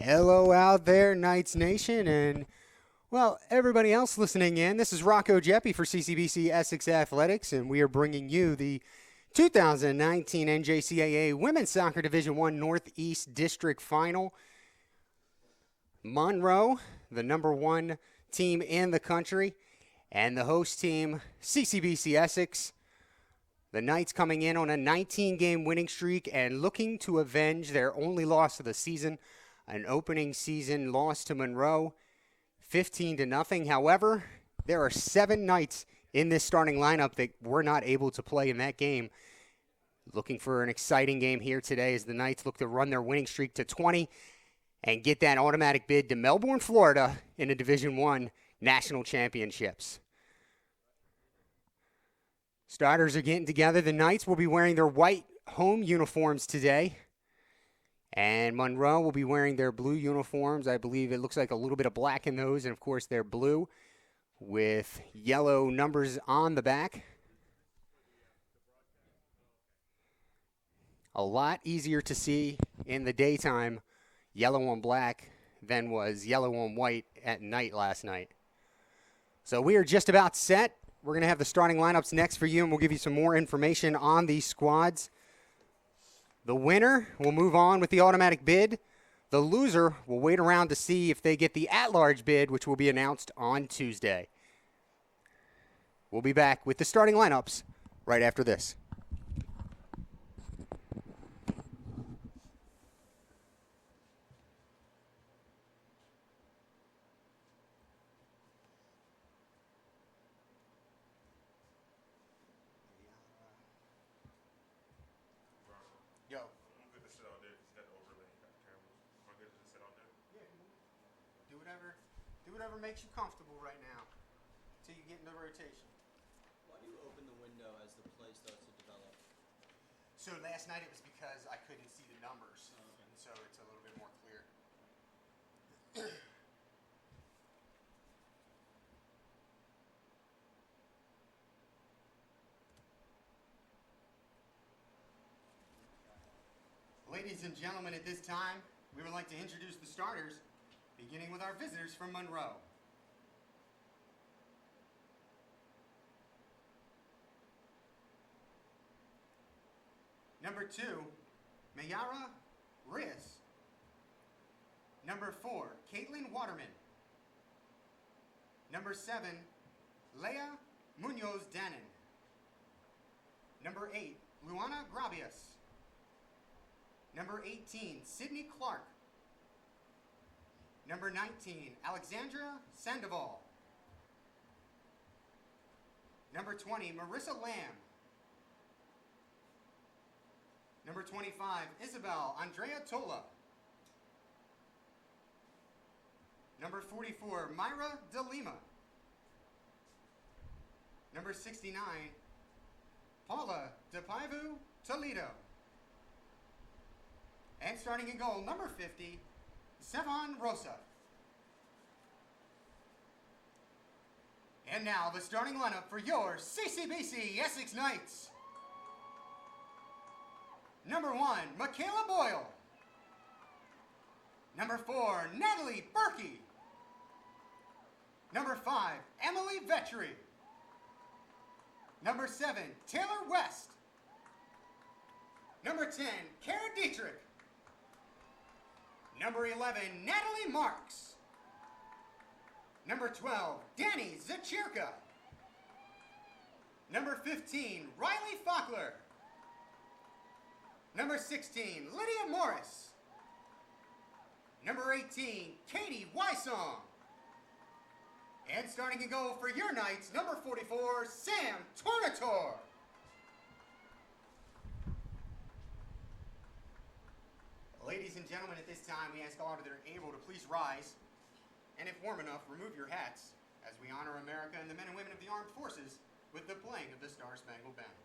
Hello out there, Knights Nation, and, well, everybody else listening in. This is Rocco Jeppy for CCBC Essex Athletics, and we are bringing you the 2019 NJCAA Women's Soccer Division I Northeast District Final. Monroe, the number one team in the country, and the host team, CCBC Essex. The Knights coming in on a 19-game winning streak and looking to avenge their only loss of the season, an opening season loss to Monroe, 15-0. However, there are 7 Knights in this starting lineup that were not able to play in that game. Looking for an exciting game here today as the Knights look to run their winning streak to 20 and get that automatic bid to Melbourne, Florida in the Division I National Championships. Starters are getting together. The Knights will be wearing their white home uniforms today, and Monroe will be wearing their blue uniforms. I believe it looks like a little bit of black in those, and of course they're blue with yellow numbers on the back. A lot easier to see in the daytime, yellow on black, than was yellow on white at night last night. So we are just about set. We're going to have the starting lineups next for you, and we'll give you some more information on these squads. The winner will move on with the automatic bid. The loser will wait around to see if they get the at-large bid, which will be announced on Tuesday. We'll be back with the starting lineups right after this. Whatever makes you comfortable right now until you get into rotation. Why do you open the window as the play starts to develop? So last night it was because I couldn't see the numbers, and so it's a little bit more clear. Ladies and gentlemen, at this time, we would like to introduce the starters, beginning with our visitors from Monroe. Number 2, Mayara Reyes. Number 4, Caitlin Waterman. Number 7, Leah Munoz-Dannon. Number 8, Luana Gravias. Number 18, Sydney Clark. Number 19, Alexandra Sandoval. Number 20, Marissa Lamb. Number 25, Isabel Andrea Tola. Number 44, Myra De Lima. Number 69, Paula De Paivu Toledo. And starting in goal, number 50, Sevan Rosa. And now the starting lineup for your CCBC Essex Knights. Number 1, Michaela Boyle. Number 4, Natalie Berkey. Number 5, Emily Vetri. Number 7, Taylor West. Number 10, Kara Dietrich. Number 11, Natalie Marks. Number 12, Danny Zachirka. Number 15, Riley Fackler. Number 16, Lydia Morris. Number 18, Katie Wysong. And starting in goal for your Knights, number 44, Sam Tornator. Ladies and gentlemen, at this time, we ask all that are able to please rise, and if warm enough, remove your hats as we honor America and the men and women of the armed forces with the playing of the Star-Spangled Banner.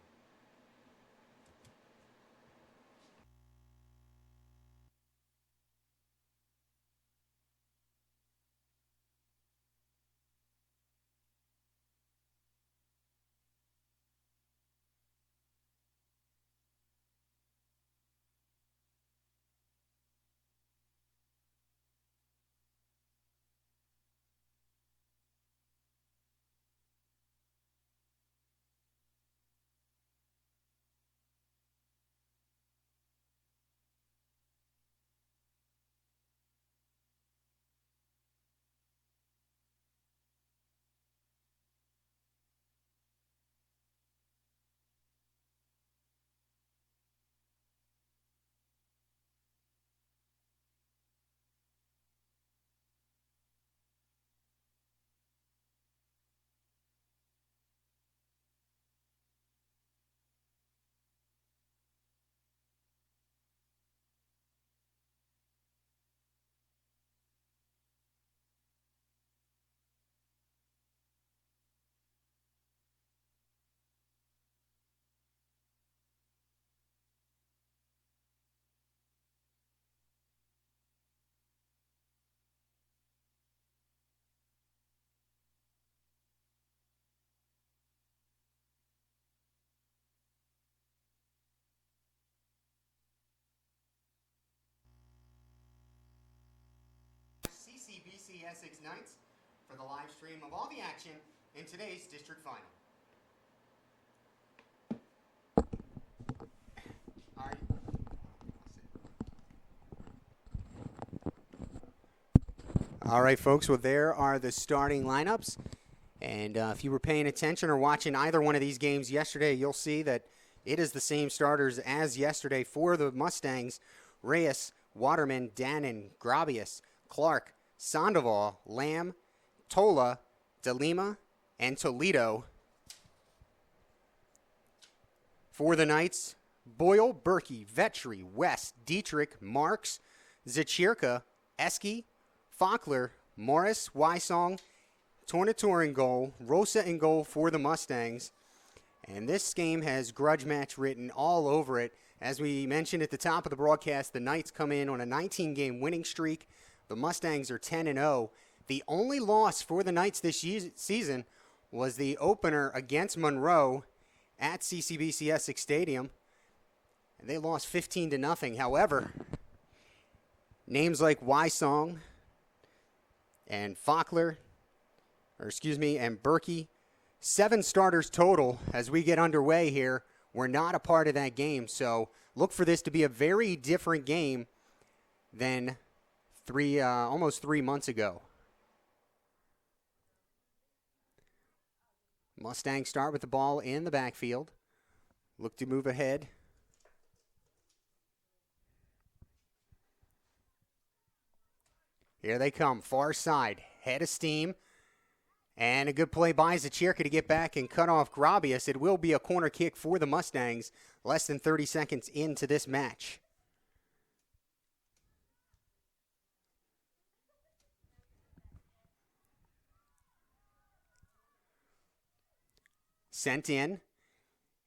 CCBC Essex Knights for the live stream of all the action in today's district final. All right, folks, well, there are the starting lineups. And if you were paying attention or watching either one of these games yesterday, you'll see that it is the same starters as yesterday for the Mustangs. Reyes, Waterman, Dannon, Grabius, Clark, Sandoval, Lamb, Tola, DeLima, and Toledo. For the Knights, Boyle, Berkey, Vetri, West, Dietrich, Marks, Zachirka, Eski, Fackler, Morris, Wysong, Tornator in goal, Rosa in goal for the Mustangs. And this game has grudge match written all over it. As we mentioned at the top of the broadcast, the Knights come in on a 19-game winning streak. The Mustangs are 10-0. The only loss for the Knights this season was the opener against Monroe at CCBC Essex Stadium. And they lost 15-0. However, names like Wysong and Fackler, and Berkey, 7 starters total as we get underway here, were not a part of that game. So look for this to be a very different game than almost 3 months ago. Mustangs start with the ball in the backfield. Look to move ahead. Here they come, far side, head of steam. And a good play by Zachirka to get back and cut off Grabius. It will be a corner kick for the Mustangs less than 30 seconds into this match. Sent in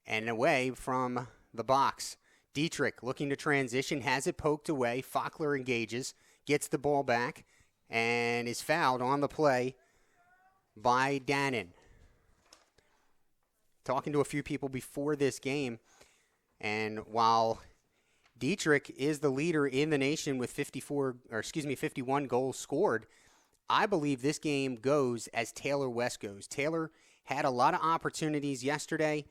and away from the box. Dietrich looking to transition, has it poked away. Fackler engages, gets the ball back, and is fouled on the play by Dannon. Talking to a few people before this game, and while Dietrich is the leader in the nation with 51 goals scored, I believe this game goes as Taylor West goes. Taylor had a lot of opportunities yesterday,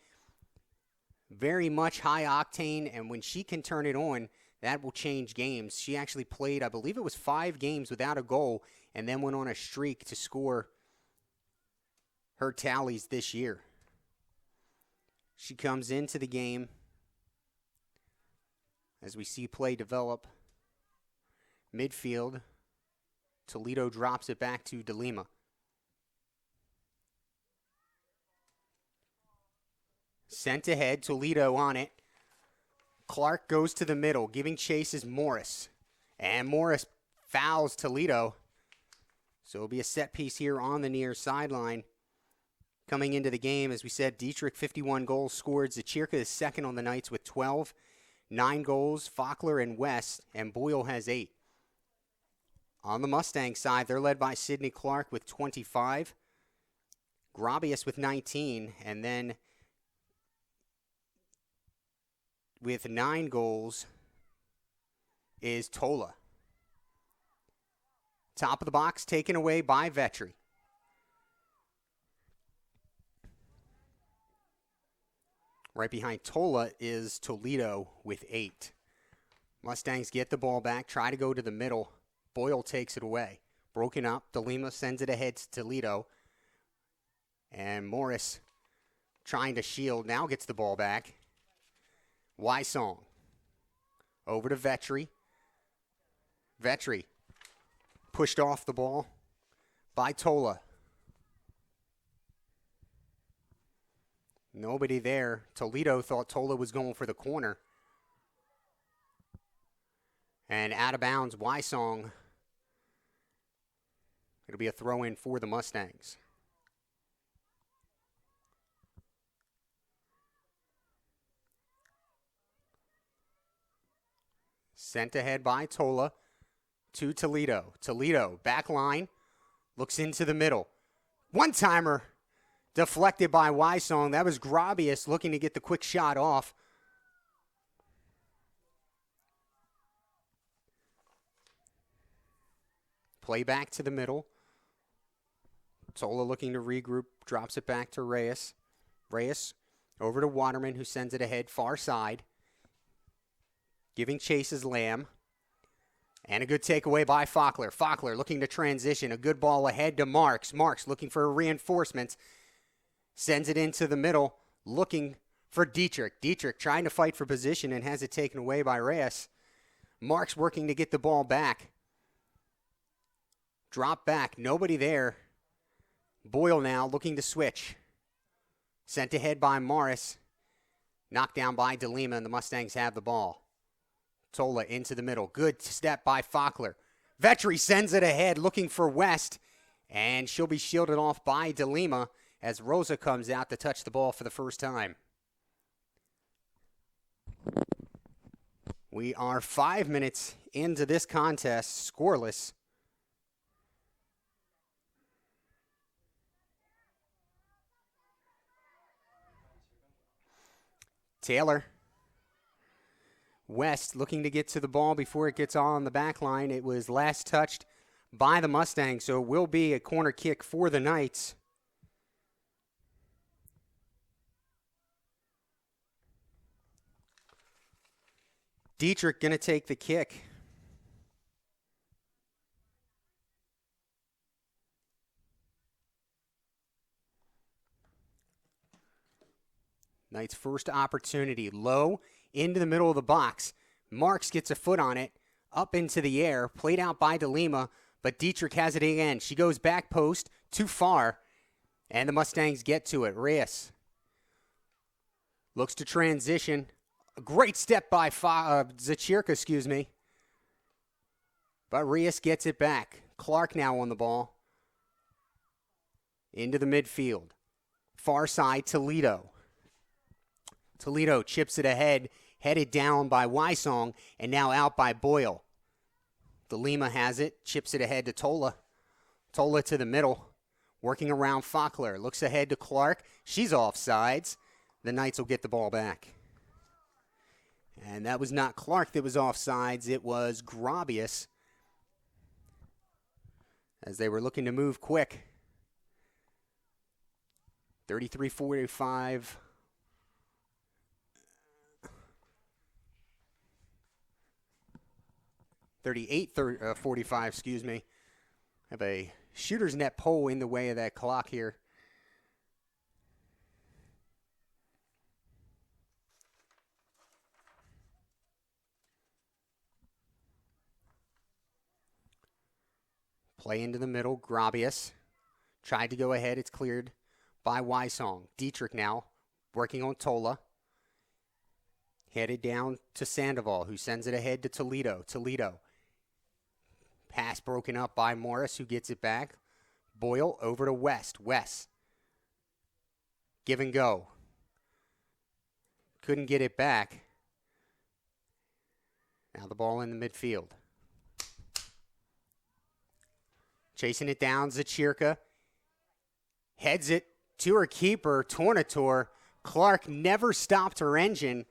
very much high octane, and when she can turn it on, that will change games. She actually played, I believe it was 5 games without a goal, and then went on a streak to score her tallies this year. She comes into the game as we see play develop. Midfield, Toledo drops it back to DeLima. Sent ahead, Toledo on it. Clark goes to the middle, giving chase is Morris. And Morris fouls Toledo. So it'll be a set piece here on the near sideline. Coming into the game, as we said, Dietrich, 51 goals scored. Zachirka is second on the Knights with 12. 9 goals, Fackler and West, and Boyle has 8. On the Mustang side, they're led by Sidney Clark with 25. Grabius with 19, and then with 9 goals is Tola. Top of the box taken away by Vetri. Right behind Tola is Toledo with 8. Mustangs get the ball back, try to go to the middle. Boyle takes it away. Broken up, DeLima sends it ahead to Toledo. And Morris trying to shield, now gets the ball back. Wysong. Over to Vetri. Vetri pushed off the ball by Tola. Nobody there. Toledo thought Tola was going for the corner. And out of bounds, Wysong. It'll be a throw-in for the Mustangs. Sent ahead by Tola to Toledo. Toledo, back line, looks into the middle. One-timer deflected by Wysong. That was Grabius looking to get the quick shot off. Play back to the middle. Tola looking to regroup, drops it back to Reyes. Reyes over to Waterman, who sends it ahead, far side. Giving chases Lamb. And a good takeaway by Faulkner. Faulkner looking to transition. A good ball ahead to Marks. Marks looking for a reinforcement. Sends it into the middle, looking for Dietrich. Dietrich trying to fight for position and has it taken away by Reyes. Marks working to get the ball back. Drop back. Nobody there. Boyle now looking to switch. Sent ahead by Morris. Knocked down by DeLima, and the Mustangs have the ball. Tola into the middle. Good step by Faulkner. Vetri sends it ahead looking for West, and she'll be shielded off by DeLima as Rosa comes out to touch the ball for the first time. We are 5 minutes into this contest, scoreless. Taylor. West looking to get to the ball before it gets on the back line. It was last touched by the Mustangs, so it will be a corner kick for the Knights. Dietrich going to take the kick. Knights' first opportunity. Low into the middle of the box. Marks gets a foot on it. Up into the air. Played out by DeLima, but Dietrich has it again. She goes back post. Too far. And the Mustangs get to it. Reyes looks to transition. A great step by Zachirka, But Reyes gets it back. Clark now on the ball. Into the midfield. Far side, Toledo. Toledo chips it ahead, headed down by Wysong, and now out by Boyle. DeLima has it, chips it ahead to Tola. Tola to the middle, working around Faulkner. Looks ahead to Clark. She's offsides. The Knights will get the ball back. And that was not Clark that was offsides. It was Grobius, as they were looking to move quick. 33-45. 38-45, Have a shooter's net pole in the way of that clock here. Play into the middle. Grobius tried to go ahead. It's cleared by Wysong. Dietrich now working on Tola. Headed down to Sandoval, who sends it ahead to Toledo. Toledo. Pass broken up by Morris, who gets it back. Boyle over to West. West. Give and go. Couldn't get it back. Now the ball in the midfield. Chasing it down, Zachirka. Heads it to her keeper, Tornator. Clark never stopped her engine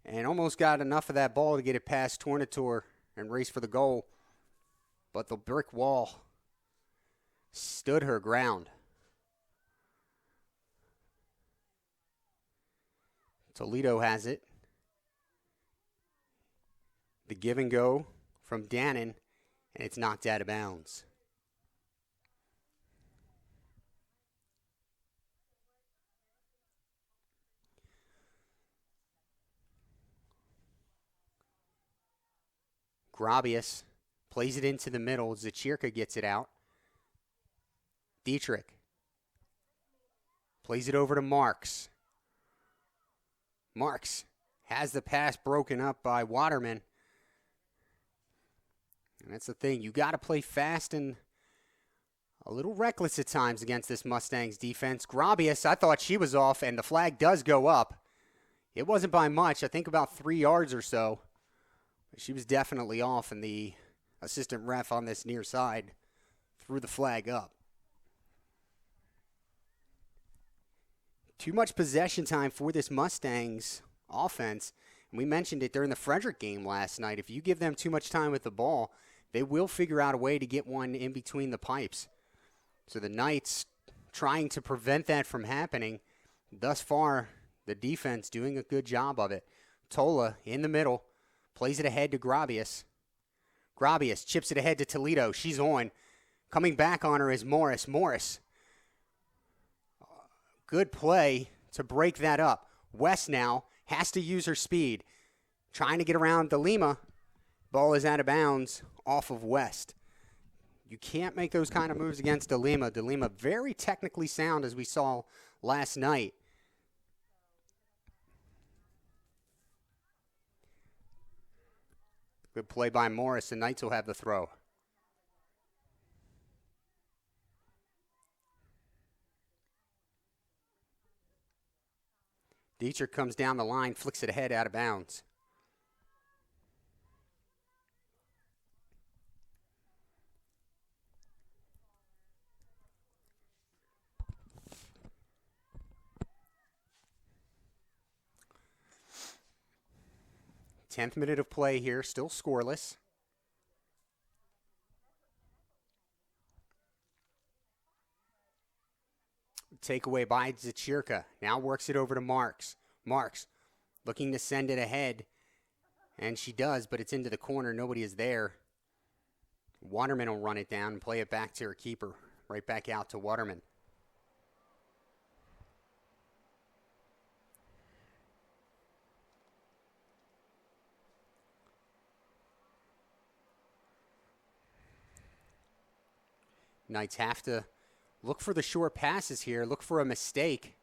and almost got enough of that ball to get it past Tornator and race for the goal. But the brick wall stood her ground. Toledo has it. The give and go from Dannon, and it's knocked out of bounds. Grobius plays it into the middle. Zachirka gets it out. Dietrich plays it over to Marks. Marks has the pass broken up by Waterman. And that's the thing. You got to play fast and a little reckless at times against this Mustangs defense. Grobius, I thought she was off, and the flag does go up. It wasn't by much. I think about 3 yards or so. She was definitely off, and the assistant ref on this near side threw the flag up. Too much possession time for this Mustangs offense. And we mentioned it during the Frederick game last night. If you give them too much time with the ball, they will figure out a way to get one in between the pipes. So the Knights trying to prevent that from happening. Thus far, the defense doing a good job of it. Tola in the middle, plays it ahead to Grabius. Grabius chips it ahead to Toledo. She's on. Coming back on her is Morris. Morris. Good play to break that up. West now has to use her speed. Trying to get around DeLima. Ball is out of bounds off of West. You can't make those kind of moves against DeLima. DeLima very technically sound, as we saw last night. Good play by Morris. The Knights will have the throw. Dietrich comes down the line, flicks it ahead, out of bounds. Tenth minute of play here, still scoreless. Takeaway by Zachirka. Now works it over to Marks. Marks looking to send it ahead. And she does, but it's into the corner. Nobody is there. Waterman will run it down and play it back to her keeper. Right back out to Waterman. Knights have to look for the short passes here. Look for a mistake.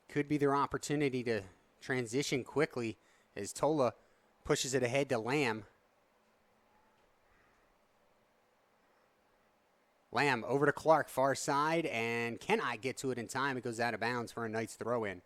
Could be their opportunity to transition quickly as Tola pushes it ahead to Lamb. Lamb over to Clark, far side, and cannot get to it in time. It goes out of bounds for a Knights throw in.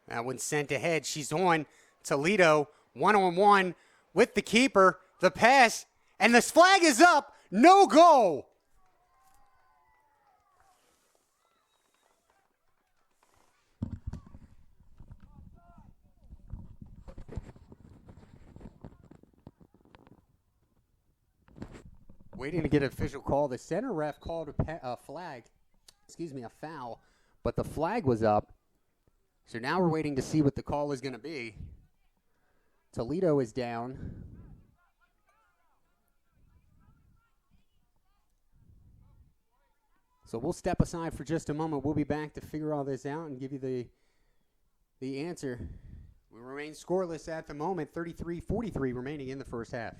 That one sent ahead. She's on. Toledo, one-on-one with the keeper. The pass, and the flag is up. No goal. Waiting to get an official call. The center ref called a foul, but the flag was up. So now we're waiting to see what the call is going to be. Toledo is down. So we'll step aside for just a moment. We'll be back to figure all this out and give you the answer. We remain scoreless at the moment, 33-43 remaining in the first half.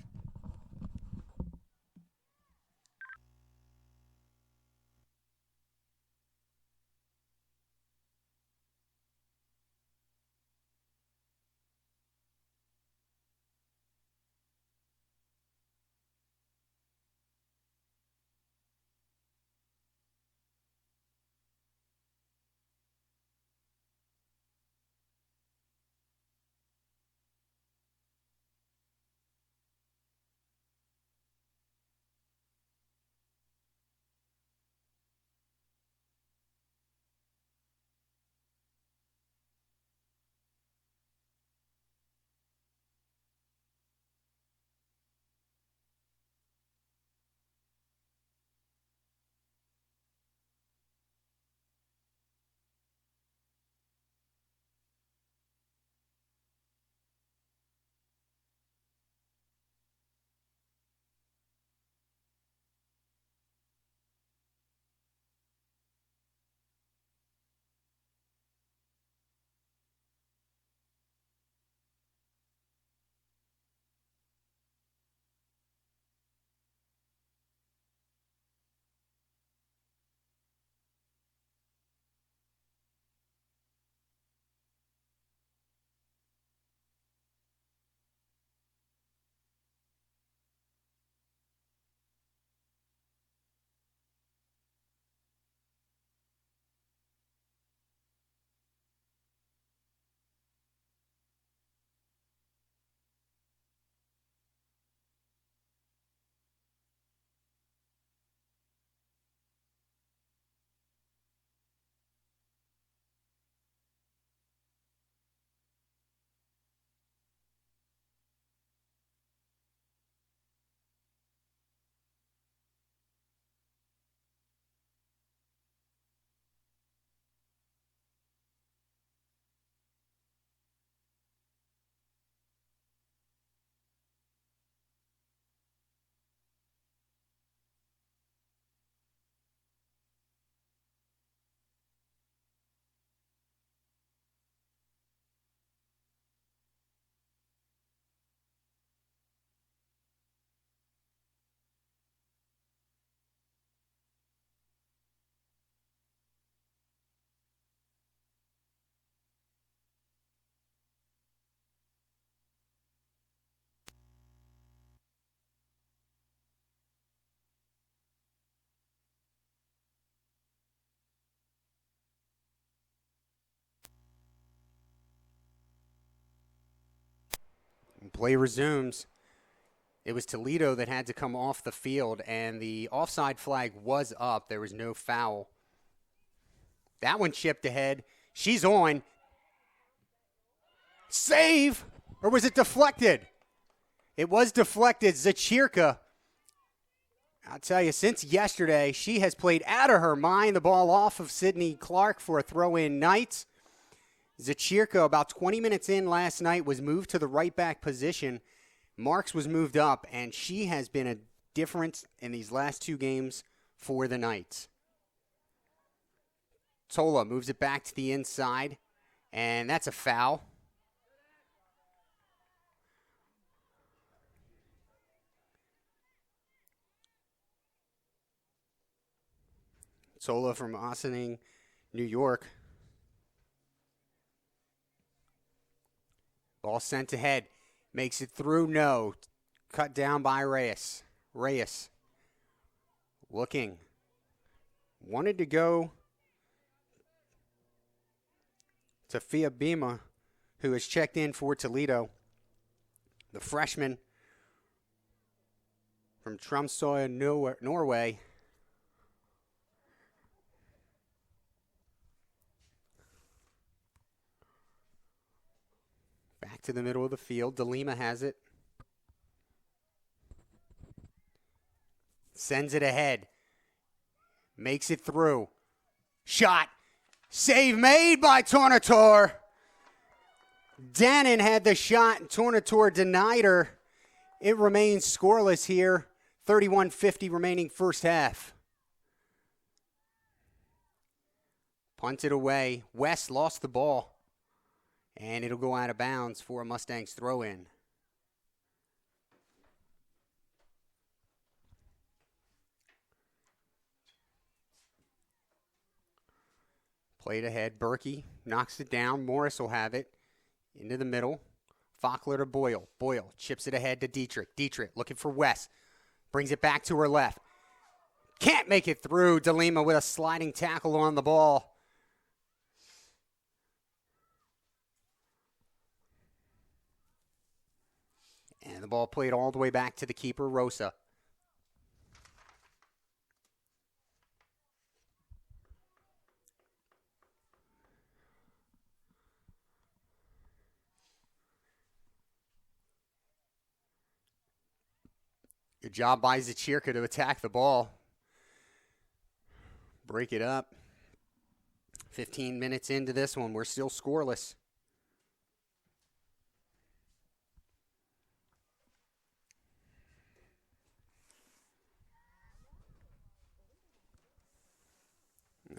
Play resumes. It was Toledo that had to come off the field, and the offside flag was up. There was no foul. That one chipped ahead. She's on. Save! Or was it deflected? It was deflected. Zachirka, I'll tell you, since yesterday, she has played out of her mind. The ball off of Sydney Clark for a throw-in Knights. Zachirka, about 20 minutes in last night, was moved to the right back position. Marks was moved up, and she has been a difference in these last two games for the Knights. Tola moves it back to the inside, and that's a foul. Tola from Ossining, New York. Ball sent ahead. Makes it through, no. Cut down by Reyes. Reyes looking. Wanted to go to Fia Bima, who has checked in for Toledo. The freshman from Tromsø, Norway. Back to the middle of the field. DeLima has it. Sends it ahead. Makes it through. Shot. Save made by Tornator. Dannon had the shot, and Tornator denied her. It remains scoreless here. 31:50 remaining first half. Punted away. West lost the ball. And it'll go out of bounds for a Mustangs throw-in. Played ahead. Berkey knocks it down. Morris will have it. Into the middle. Faulkner to Boyle. Boyle chips it ahead to Dietrich. Dietrich looking for West. Brings it back to her left. Can't make it through. DeLima with a sliding tackle on the ball. And the ball played all the way back to the keeper, Rosa. Good job by Zachirka to attack the ball. Break it up. 15 minutes into this one, we're still scoreless.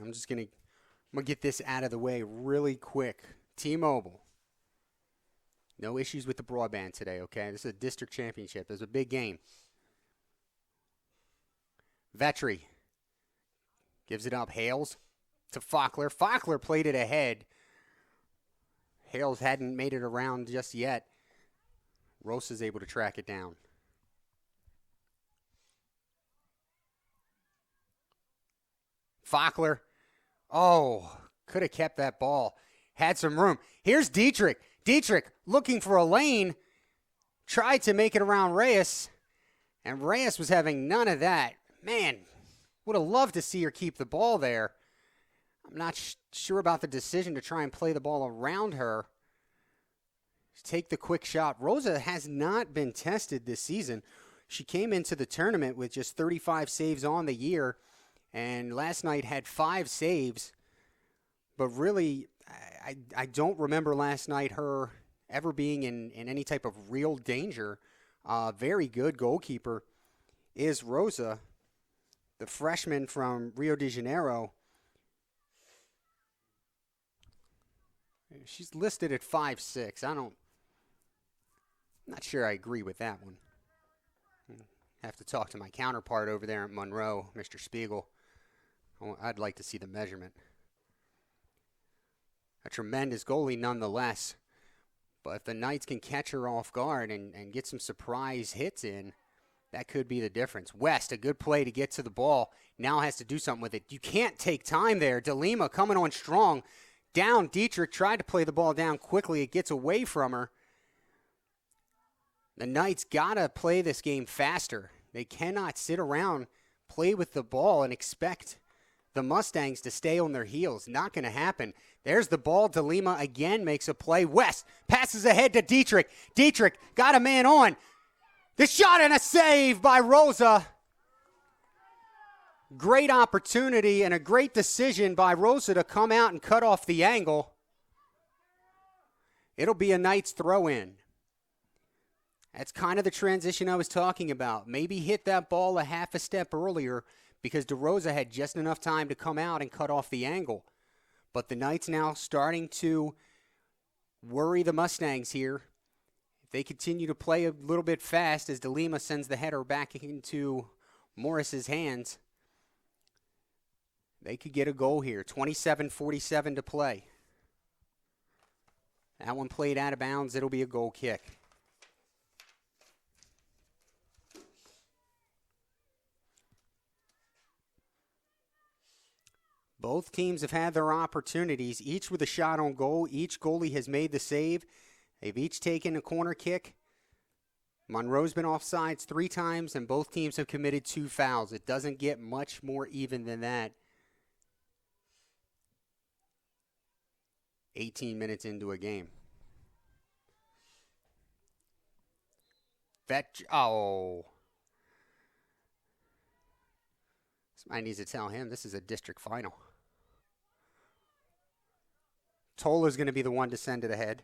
I'm gonna get this out of the way really quick. T-Mobile. No issues with the broadband today, okay? This is a district championship. There's a big game. Vetri gives it up. Hales to Faulkner. Faulkner played it ahead. Hales hadn't made it around just yet. Rosa's able to track it down. Faulkner. Oh, could have kept that ball. Had some room. Here's Dietrich. Dietrich looking for a lane. Tried to make it around Reyes. And Reyes was having none of that. Man, would have loved to see her keep the ball there. I'm not sure about the decision to try and play the ball around her. Take the quick shot. Rosa has not been tested this season. She came into the tournament with just 35 saves on the year. And last night had 5 saves. But really, I don't remember last night her ever being in any type of real danger. Very good goalkeeper is Rosa, the freshman from Rio de Janeiro. She's listed at 5'6". I'm not sure I agree with that one. Have to talk to my counterpart over there at Monroe, Mr. Spiegel. I'd like to see the measurement. A tremendous goalie nonetheless. But if the Knights can catch her off guard and get some surprise hits in, that could be the difference. West, a good play to get to the ball. Now has to do something with it. You can't take time there. DeLima coming on strong. Down, Dietrich tried to play the ball down quickly. It gets away from her. The Knights got to play this game faster. They cannot sit around, play with the ball, and expect the Mustangs to stay on their heels. Not going to happen. There's the ball. DeLima again makes a play. West passes ahead to Dietrich. Dietrich got a man on. The shot and a save by Rosa. Great opportunity and a great decision by Rosa to come out and cut off the angle. It'll be a Knights throw-in. That's kind of the transition I was talking about. Maybe hit that ball a half a step earlier because DeRosa had just enough time to come out and cut off the angle. But the Knights now starting to worry the Mustangs here. If they continue to play a little bit fast as DeLima sends the header back into Morris's hands, they could get a goal here. 27:47 to play. That one played out of bounds. It'll be a goal kick. Both teams have had their opportunities, each with a shot on goal. Each goalie has made the save. They've each taken a corner kick. Monroe's been offsides 3 times, and both teams have committed 2 fouls. It doesn't get much more even than that. 18 minutes into a game. Somebody needs to tell him this is a district final. Tola's going to be the one to send it ahead.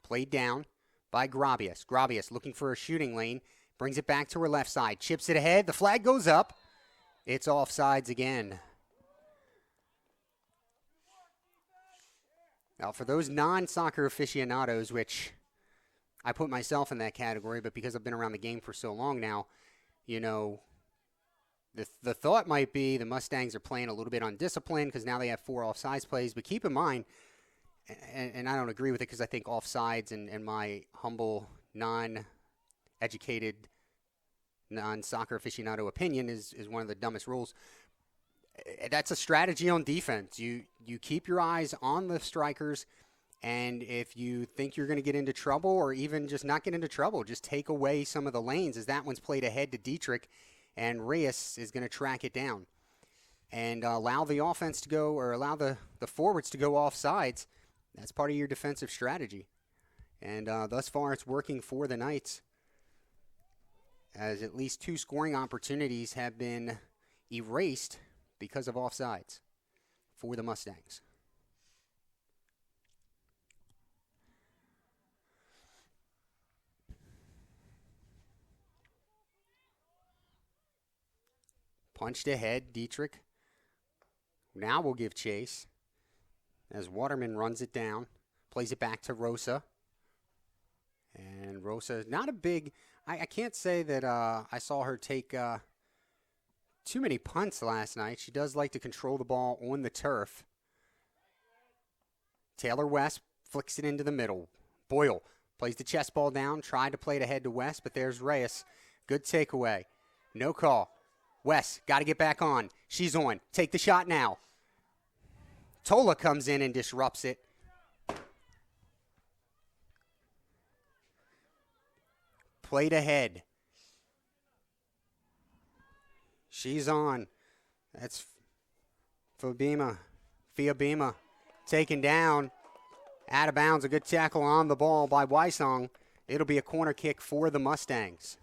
Played down by Grabius. Grabius looking for a shooting lane. Brings it back to her left side. Chips it ahead. The flag goes up. It's offsides again. Now, for those non-soccer aficionados, which I put myself in that category, but because I've been around the game for so long now, you know, the thought might be the Mustangs are playing a little bit undisciplined because now they have 4 offsides plays. But keep in mind, and I don't agree with it because I think offsides and my humble, non-educated, non-soccer aficionado opinion is one of the dumbest rules. That's a strategy on defense. You keep your eyes on the strikers, and if you think you're going to get into trouble or even just not get into trouble, just take away some of the lanes as that one's played ahead to Dietrich, and Reyes is going to track it down and allow the offense to go, or allow the forwards to go off sides. That's part of your defensive strategy. And thus far it's working for the Knights, as at least 2 scoring opportunities have been erased because of offsides for the Mustangs. Punched ahead, Dietrich. Now we'll give chase as Waterman runs it down, plays it back to Rosa. And Rosa, not a big, I can't say that I saw her take too many punts last night. She does like to control the ball on the turf. Taylor West flicks it into the middle. Boyle plays the chest ball down, tried to play it ahead to West, but there's Reyes. Good takeaway. No call. West, got to get back on. She's on. Take the shot now. Tola comes in and disrupts it. Played ahead. She's on. That's Fiabima taken down. Out of bounds. A good tackle on the ball by Wysong. It'll be a corner kick for the Mustangs.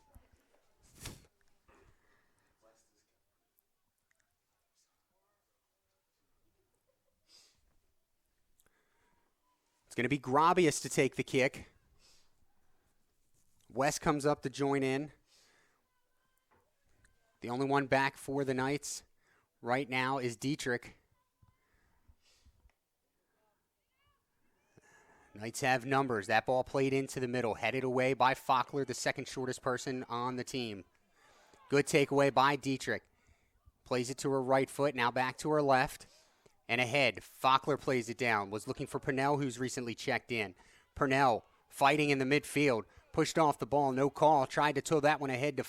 It's going to be Grabius to take the kick. West comes up to join in. The only one back for the Knights right now is Dietrich. Knights have numbers. That ball played into the middle, headed away by Fockler, the second shortest person on the team. Good takeaway by Dietrich. Plays it to her right foot, now back to her left. And ahead, Fockler plays it down. Was looking for Purnell, who's recently checked in. Purnell fighting in the midfield. Pushed off the ball, no call. Tried to tow that one ahead to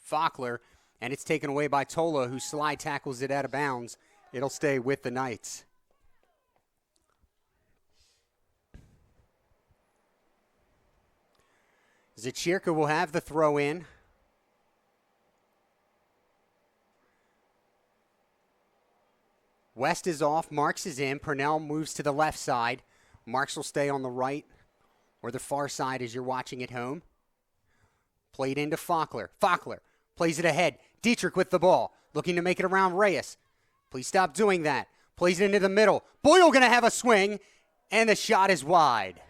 Fockler. And it's taken away by Tola, who slide tackles it out of bounds. It'll stay with the Knights. Zachirka will have the throw in. West is off. Marks is in. Purnell moves to the left side. Marks will stay on the right or the far side as you're watching at home. Played into Faulkner. Faulkner plays it ahead. Dietrich with the ball. Looking to make it around Reyes. Please stop doing that. Plays it into the middle. Boyle going to have a swing. And the shot is wide.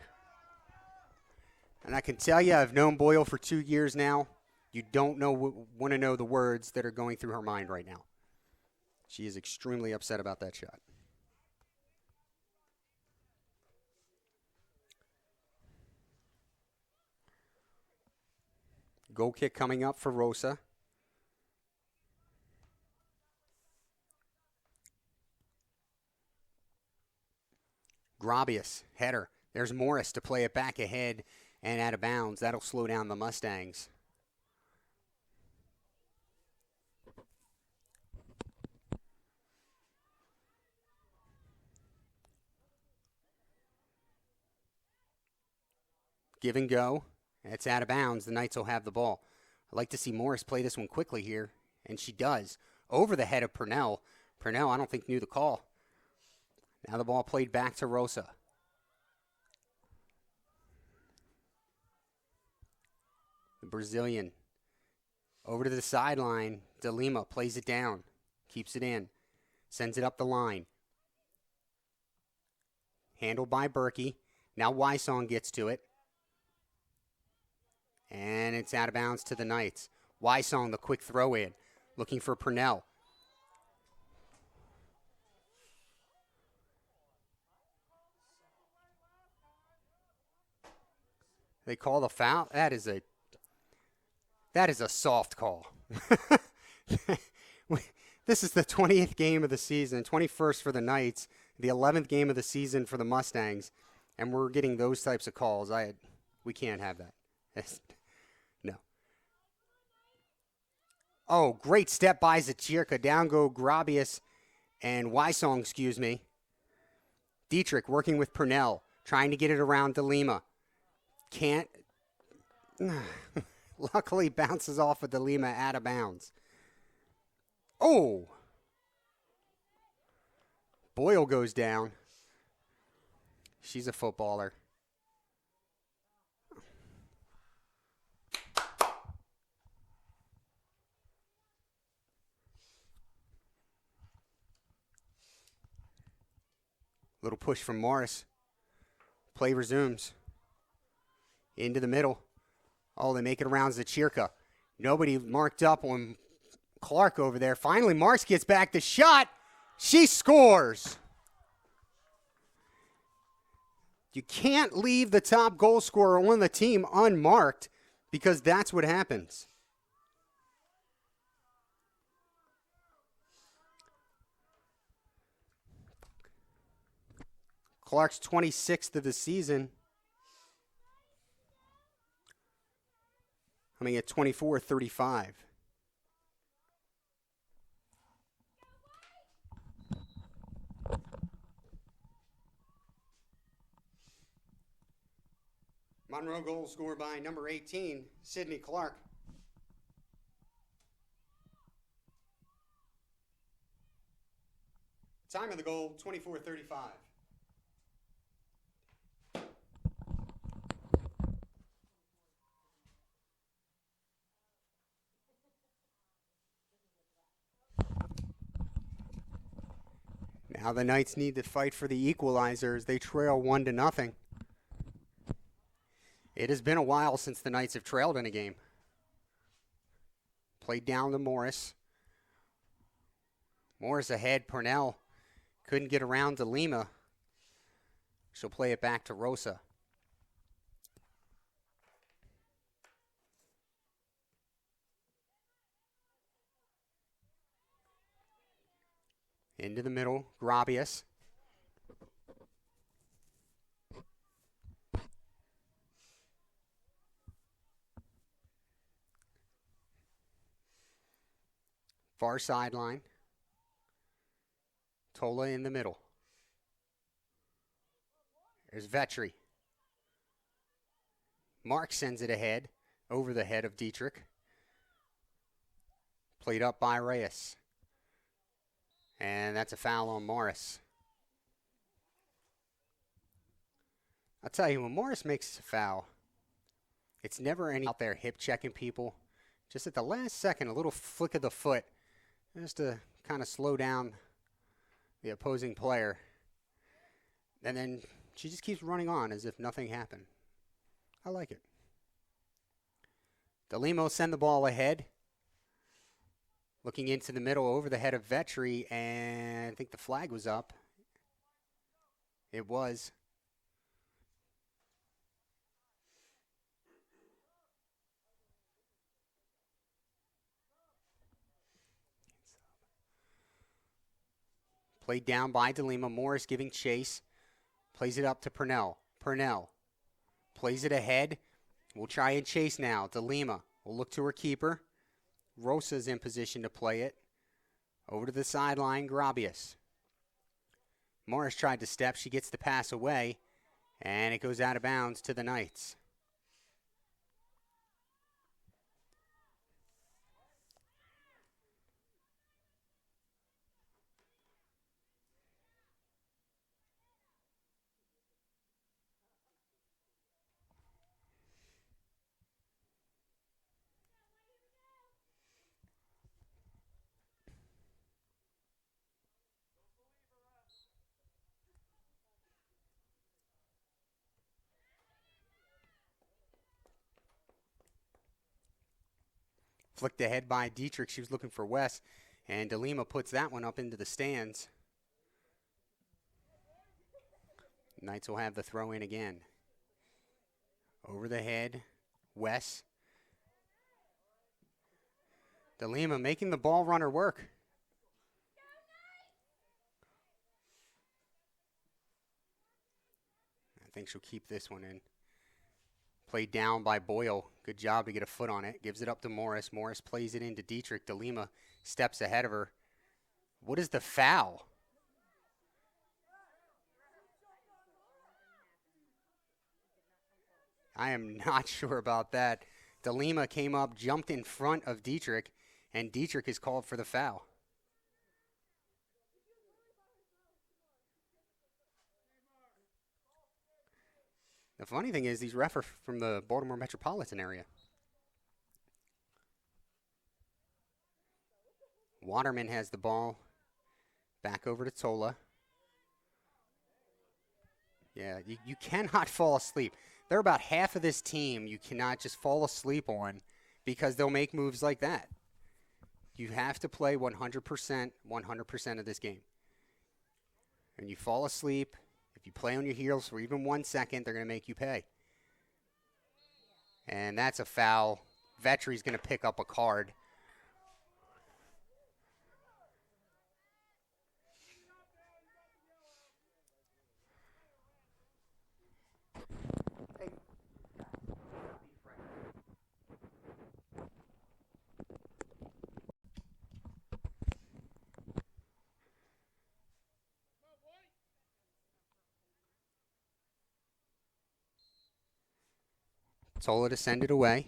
And I can tell you, I've known Boyle for 2 years now. You don't want to know the words that are going through her mind right now. She is extremely upset about that shot. Goal kick coming up for Rosa. Grabius, header. There's Morris to play it back ahead and out of bounds. That'll slow down the Mustangs. Give and go. It's out of bounds. The Knights will have the ball. I'd like to see Morris play this one quickly here, and she does. Over the head of Purnell. Purnell, I don't think, knew the call. Now the ball played back to Rosa. The Brazilian. Over to the sideline. De Lima plays it down. Keeps it in. Sends it up the line. Handled by Berkey. Now Wysong gets to it. And it's out of bounds to the Knights. Wysong, the quick throw in. Looking for Purnell. They call the foul. That is a soft call. This is the 20th game of the season, 21st for the Knights, the 11th game of the season for the Mustangs, and we're getting those types of calls. We can't have that. No. Oh, great step by Zachirka. Down go Grabius and Wysong, excuse me. Dietrich working with Purnell, trying to get it around De Lima. Can't. Luckily bounces off of De Lima out of bounds. Oh. Boyle goes down. She's a footballer. Little push from Morris. Play resumes. Into the middle. Oh, they make it around Zachirka. Nobody marked up on Clark over there. Finally, Marks gets back the shot. She scores. You can't leave the top goal scorer on the team unmarked because that's what happens. Clark's 26th of the season. Coming at 24-35. Monroe goal scored by number 18, Sydney Clark. Time of the goal, 24-35. Now the Knights need to fight for the equalizer as they trail 1-0. It has been a while since the Knights have trailed in a game. Played down to Morris. Morris ahead. Purnell couldn't get around to Lima. She'll play it back to Rosa. Into the middle, Grabius. Far sideline. Tola in the middle. There's Vetri. Mark sends it ahead, over the head of Dietrich. Played up by Reyes. And that's a foul on Morris. I'll tell you, when Morris makes a foul, it's never any out there hip checking people. Just at the last second, a little flick of the foot, just to kind of slow down the opposing player. And then she just keeps running on as if nothing happened. I like it. DeLimo send the ball ahead. Looking into the middle over the head of Vetri, and I think the flag was up. It was. Played down by DeLima. Morris giving chase. Plays it up to Purnell. Purnell plays it ahead. We'll try and chase now. DeLima will look to her keeper. Rosa's in position to play it. Over to the sideline, Grabius. Morris tried to step. She gets the pass away, and it goes out of bounds to the Knights. Flicked ahead by Dietrich. She was looking for Wes. And DeLima puts that one up into the stands. Knights will have the throw in again. Over the head, Wes. DeLima making the ball runner work. I think she'll keep this one in. Played down by Boyle. Good job to get a foot on it. Gives it up to Morris. Morris plays it into Dietrich. DeLima steps ahead of her. What is the foul? I am not sure about that. DeLima came up, jumped in front of Dietrich, and Dietrich is called for the foul. The funny thing is, these refs are from the Baltimore metropolitan area. Waterman has the ball. Back over to Tola. Yeah, you cannot fall asleep. They're about half of this team you cannot just fall asleep on because they'll make moves like that. You have to play 100% of this game. And you fall asleep, if you play on your heels for even 1 second, they're going to make you pay. And that's a foul. Vetri's going to pick up a card. Tola to send it away.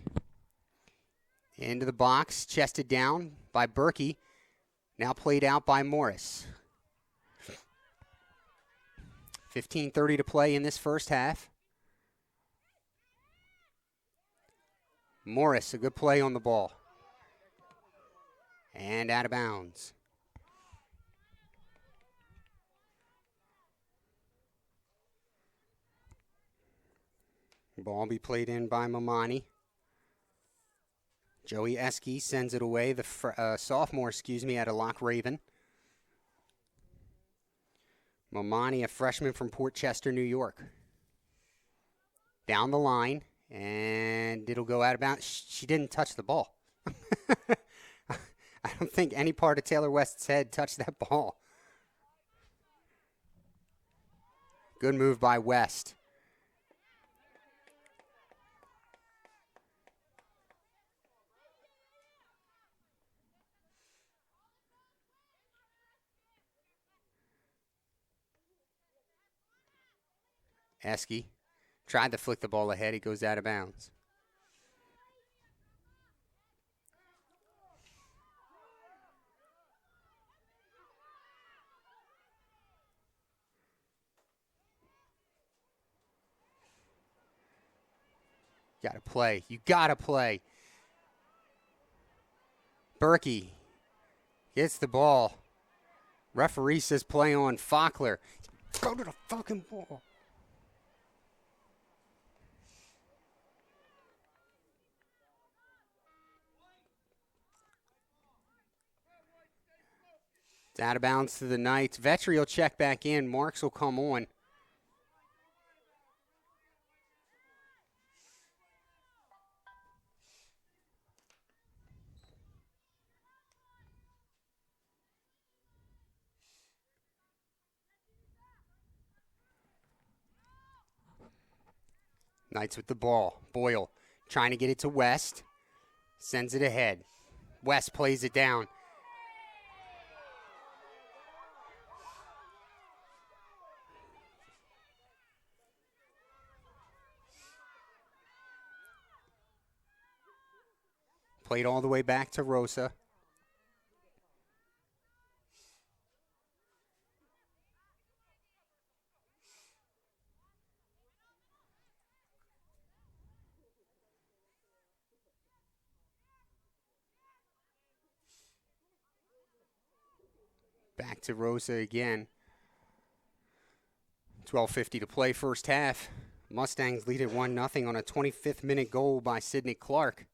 Into the box, chested down by Berkey. Now played out by Morris. 15:30 to play in this first half. Morris, a good play on the ball. And out of bounds. Ball be played in by Mamani. Joey Eske sends it away, the sophomore, out of Loch Raven. Mamani, a freshman from Port Chester, New York. Down the line, and it'll go out of bounds. She didn't touch the ball. I don't think any part of Taylor West's head touched that ball. Good move by West. Esky tried to flick the ball ahead. He goes out of bounds. Got to play. You got to play. Berkey gets the ball. Referee says play on Fakler. Go to the fucking ball. It's out of bounds to the Knights. Vetri will check back in. Marks will come on. Knights with the ball. Boyle trying to get it to West. Sends it ahead. West plays it down. Played all the way back to Rosa. Back to Rosa again. 12:50 to play first half. Mustangs lead at 1-0 on a 25th minute goal by Sidney Clark.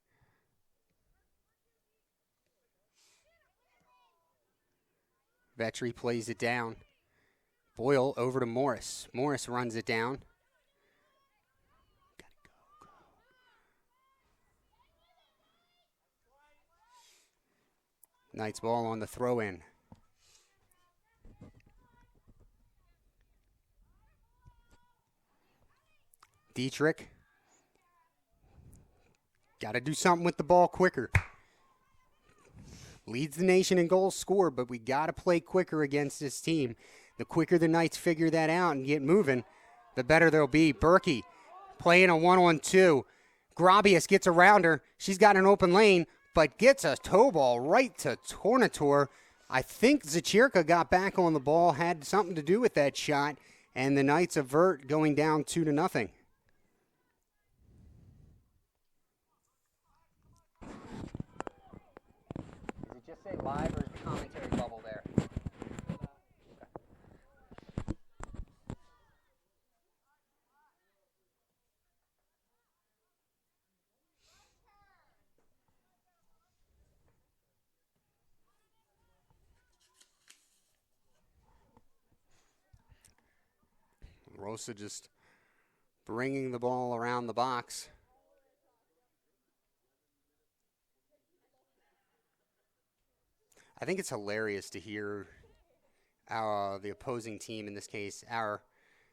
Vetri plays it down. Boyle over to Morris. Morris runs it down. Knights ball on the throw-in. Dietrich. Got to do something with the ball quicker. Leads the nation in goals scored, but we got to play quicker against this team. The quicker the Knights figure that out and get moving, the better they'll be. Berkey playing a 1-on-2. Grabius gets around her. She's got an open lane, but gets a toe ball right to Tornator. I think Zachirka got back on the ball, had something to do with that shot, and the Knights avert going down 2-0. Say live or commentary bubble there? Rosa just bringing the ball around the box. I think it's hilarious to hear the opposing team, in this case, our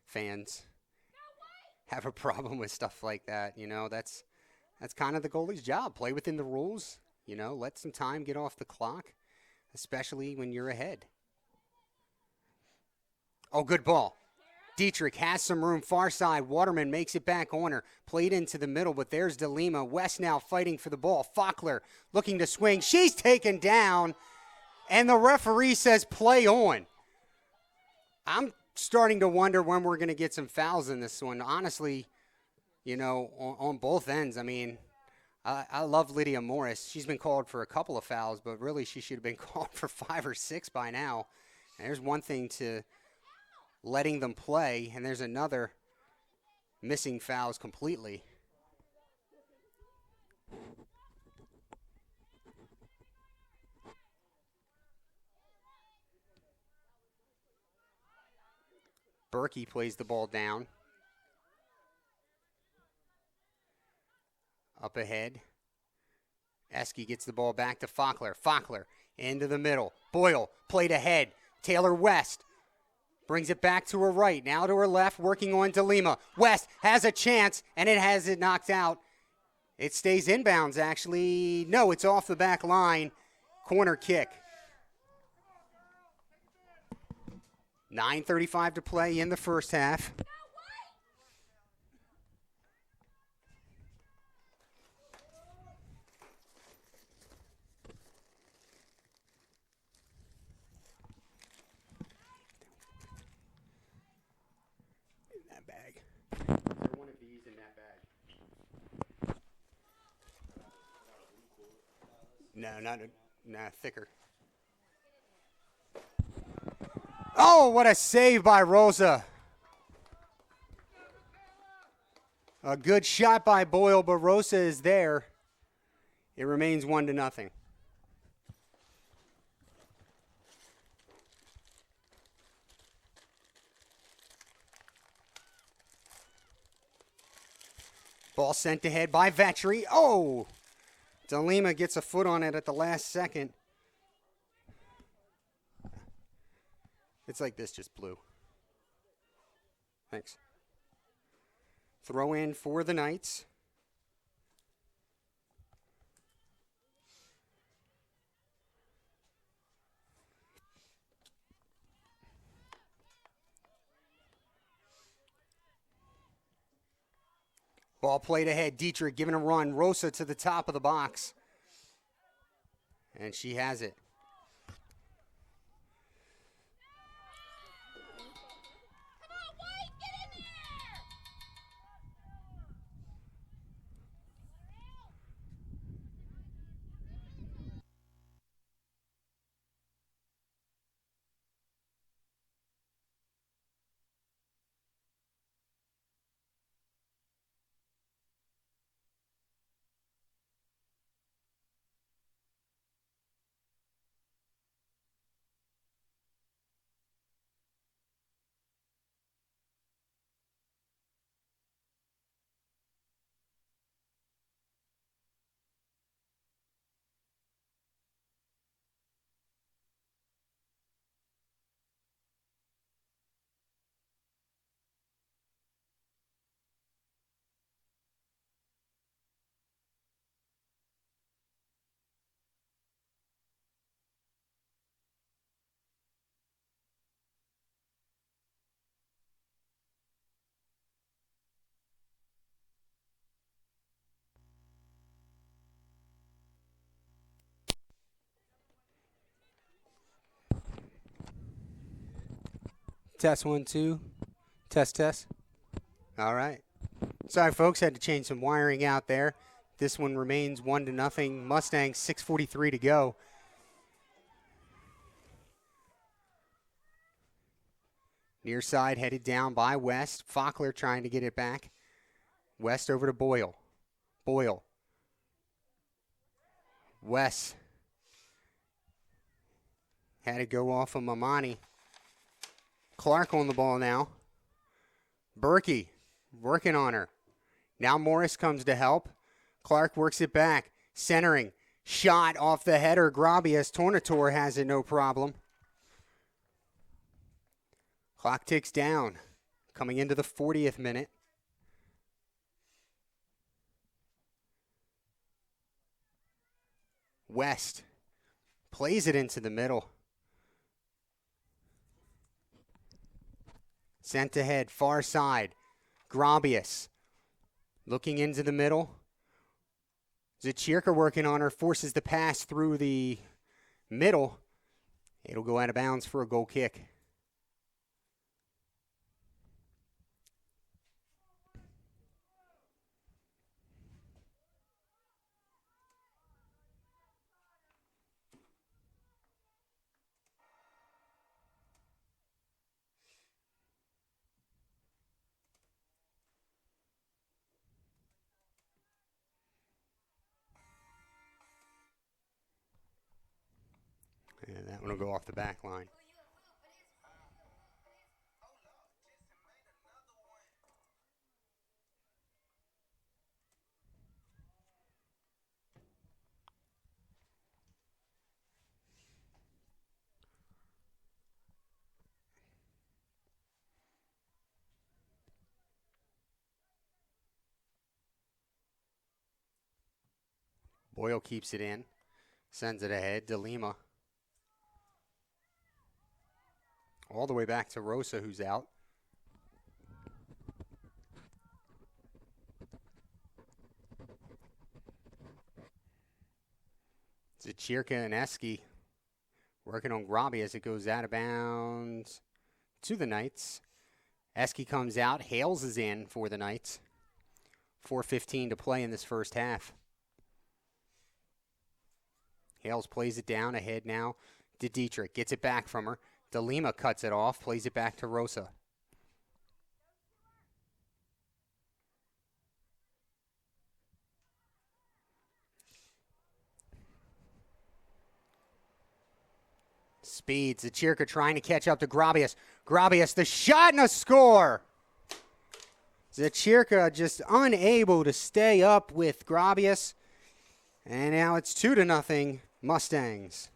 fans, have a problem with stuff like that. You know, that's kind of the goalie's job. Play within the rules. You know, let some time get off the clock, especially when you're ahead. Oh, good ball. Dietrich has some room, far side. Waterman makes it back on her. Played into the middle, but there's DeLima. West now fighting for the ball. Fakler looking to swing. She's taken down. And the referee says play on. I'm starting to wonder when we're going to get some fouls in this one. Honestly, you know, on both ends. I mean, I love Lydia Morris. She's been called for a couple of fouls, but really she should have been called for 5 or 6 by now. And there's one thing to letting them play, and there's another missing fouls completely. Berkey plays the ball down. Up ahead. Esky gets the ball back to Fakler. Fakler into the middle. Boyle played ahead. Taylor West brings it back to her right. Now to her left, working on DeLima. West has a chance, and it has it knocked out. It stays inbounds, actually. No, it's off the back line. Corner kick. 9:35 to play in the first half. No, not thicker. Oh, what a save by Rosa. A good shot by Boyle, but Rosa is there. It remains 1-0. Ball sent ahead by Vetri. Oh! DeLima gets a foot on it at the last second. It's like this, just blue. Thanks. Throw in for the Knights. Ball played ahead. Dietrich giving a run. Rosa to the top of the box. And she has it. Test 1, 2. Test. All right. Sorry, folks. Had to change some wiring out there. This one remains 1-0. Mustangs, 6:43 to go. Near side headed down by West. Faulkner trying to get it back. West over to Boyle. Boyle. West. Had to go off of Mamani. Clark on the ball now. Berkey working on her. Now Morris comes to help. Clark works it back. Centering. Shot off the header. Grabias. Tornator has it no problem. Clock ticks down. Coming into the 40th minute. West plays it into the middle. Sent ahead, far side. Grabias looking into the middle. Zachirka working on her, forces the pass through the middle. It'll go out of bounds for a goal kick. And that one will go off the back line. Boyle keeps it in. Sends it ahead. DeLima. All the way back to Rosa, who's out. Zachirka and Eski working on Grabi as it goes out of bounds to the Knights. Eski comes out. Hales is in for the Knights. 4:15 to play in this first half. Hales plays it down, ahead now to Dietrich. Gets it back from her. DeLima cuts it off, plays it back to Rosa. Speeds. Zachirka trying to catch up to Grabius. Grabius, the shot and a score. Zachirka just unable to stay up with Grabius. And now it's 2-0 Mustangs.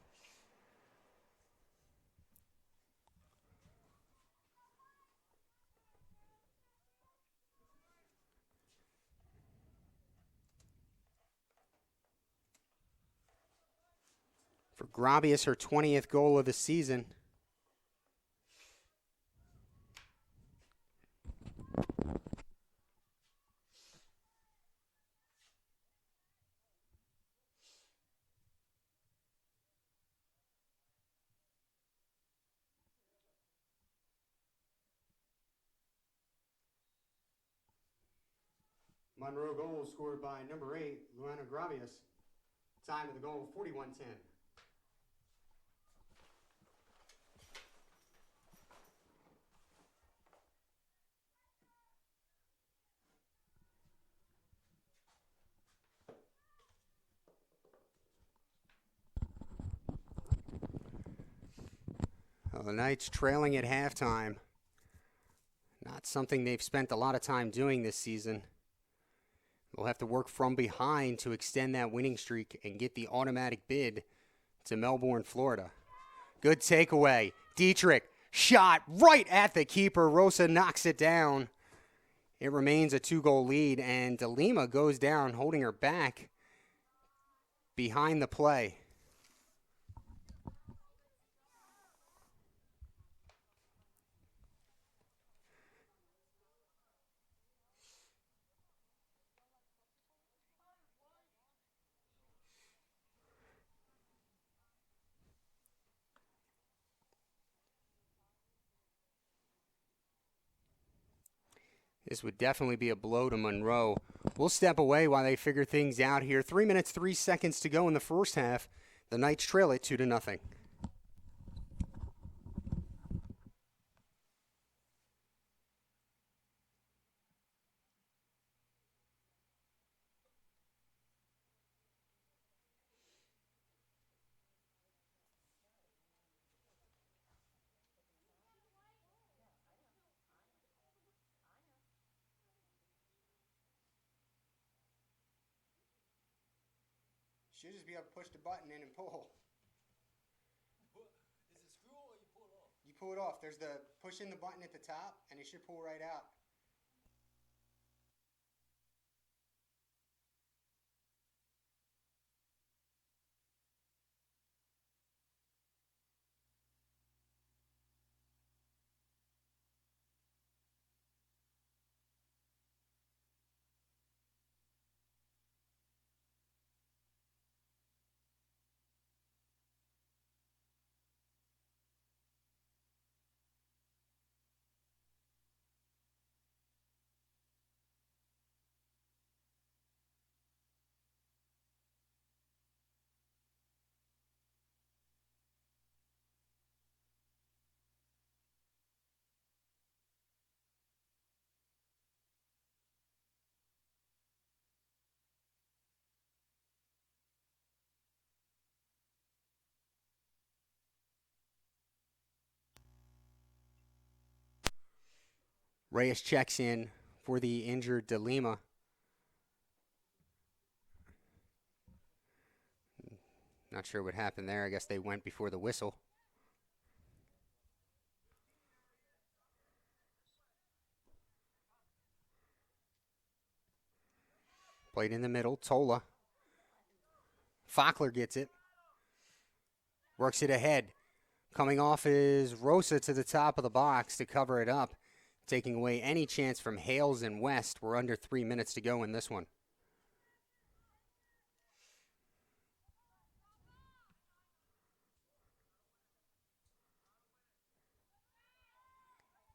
For Grabius, her 20th goal of the season. Monroe goal scored by number 8, Luana Grabius. Time of the goal, 41:10. Well, the Knights trailing at halftime. Not something they've spent a lot of time doing this season. They'll have to work from behind to extend that winning streak and get the automatic bid to Melbourne, Florida. Good takeaway. Dietrich, shot right at the keeper. Rosa knocks it down. It remains a 2-goal lead, and DeLima goes down, holding her back behind the play. This would definitely be a blow to Monroe. We'll step away while they figure things out here. 3 minutes, 3 seconds to go in the first half. The Knights trail it 2-0. Should just be able to push the button in and pull. Is it screw or you pull it off? You pull it off. There's the pushing the button at the top, and it should pull right out. Reyes checks in for the injured DeLima. Not sure what happened there. I guess they went before the whistle. Played in the middle. Tola. Fakler gets it. Works it ahead. Coming off is Rosa to the top of the box to cover it up, taking away any chance from Hales and West. We're under 3 minutes to go in this one.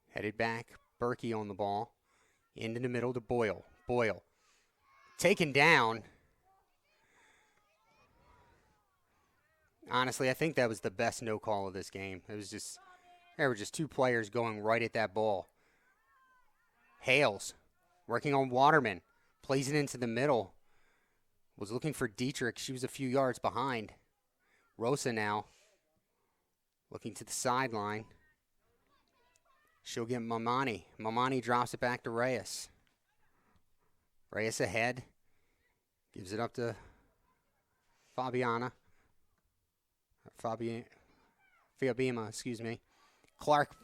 Headed back. Berkey on the ball. Into the middle to Boyle. Boyle. Taken down. Honestly, I think that was the best no call of this game. There were just two players going right at that ball. Hales working on Waterman, plays it into the middle. Was looking for Dietrich. She was a few yards behind. Rosa now looking to the sideline. She'll get Mamani. Mamani drops it back to Reyes. Reyes ahead. Gives it up to Fabiana. Fiabima, excuse me. Clark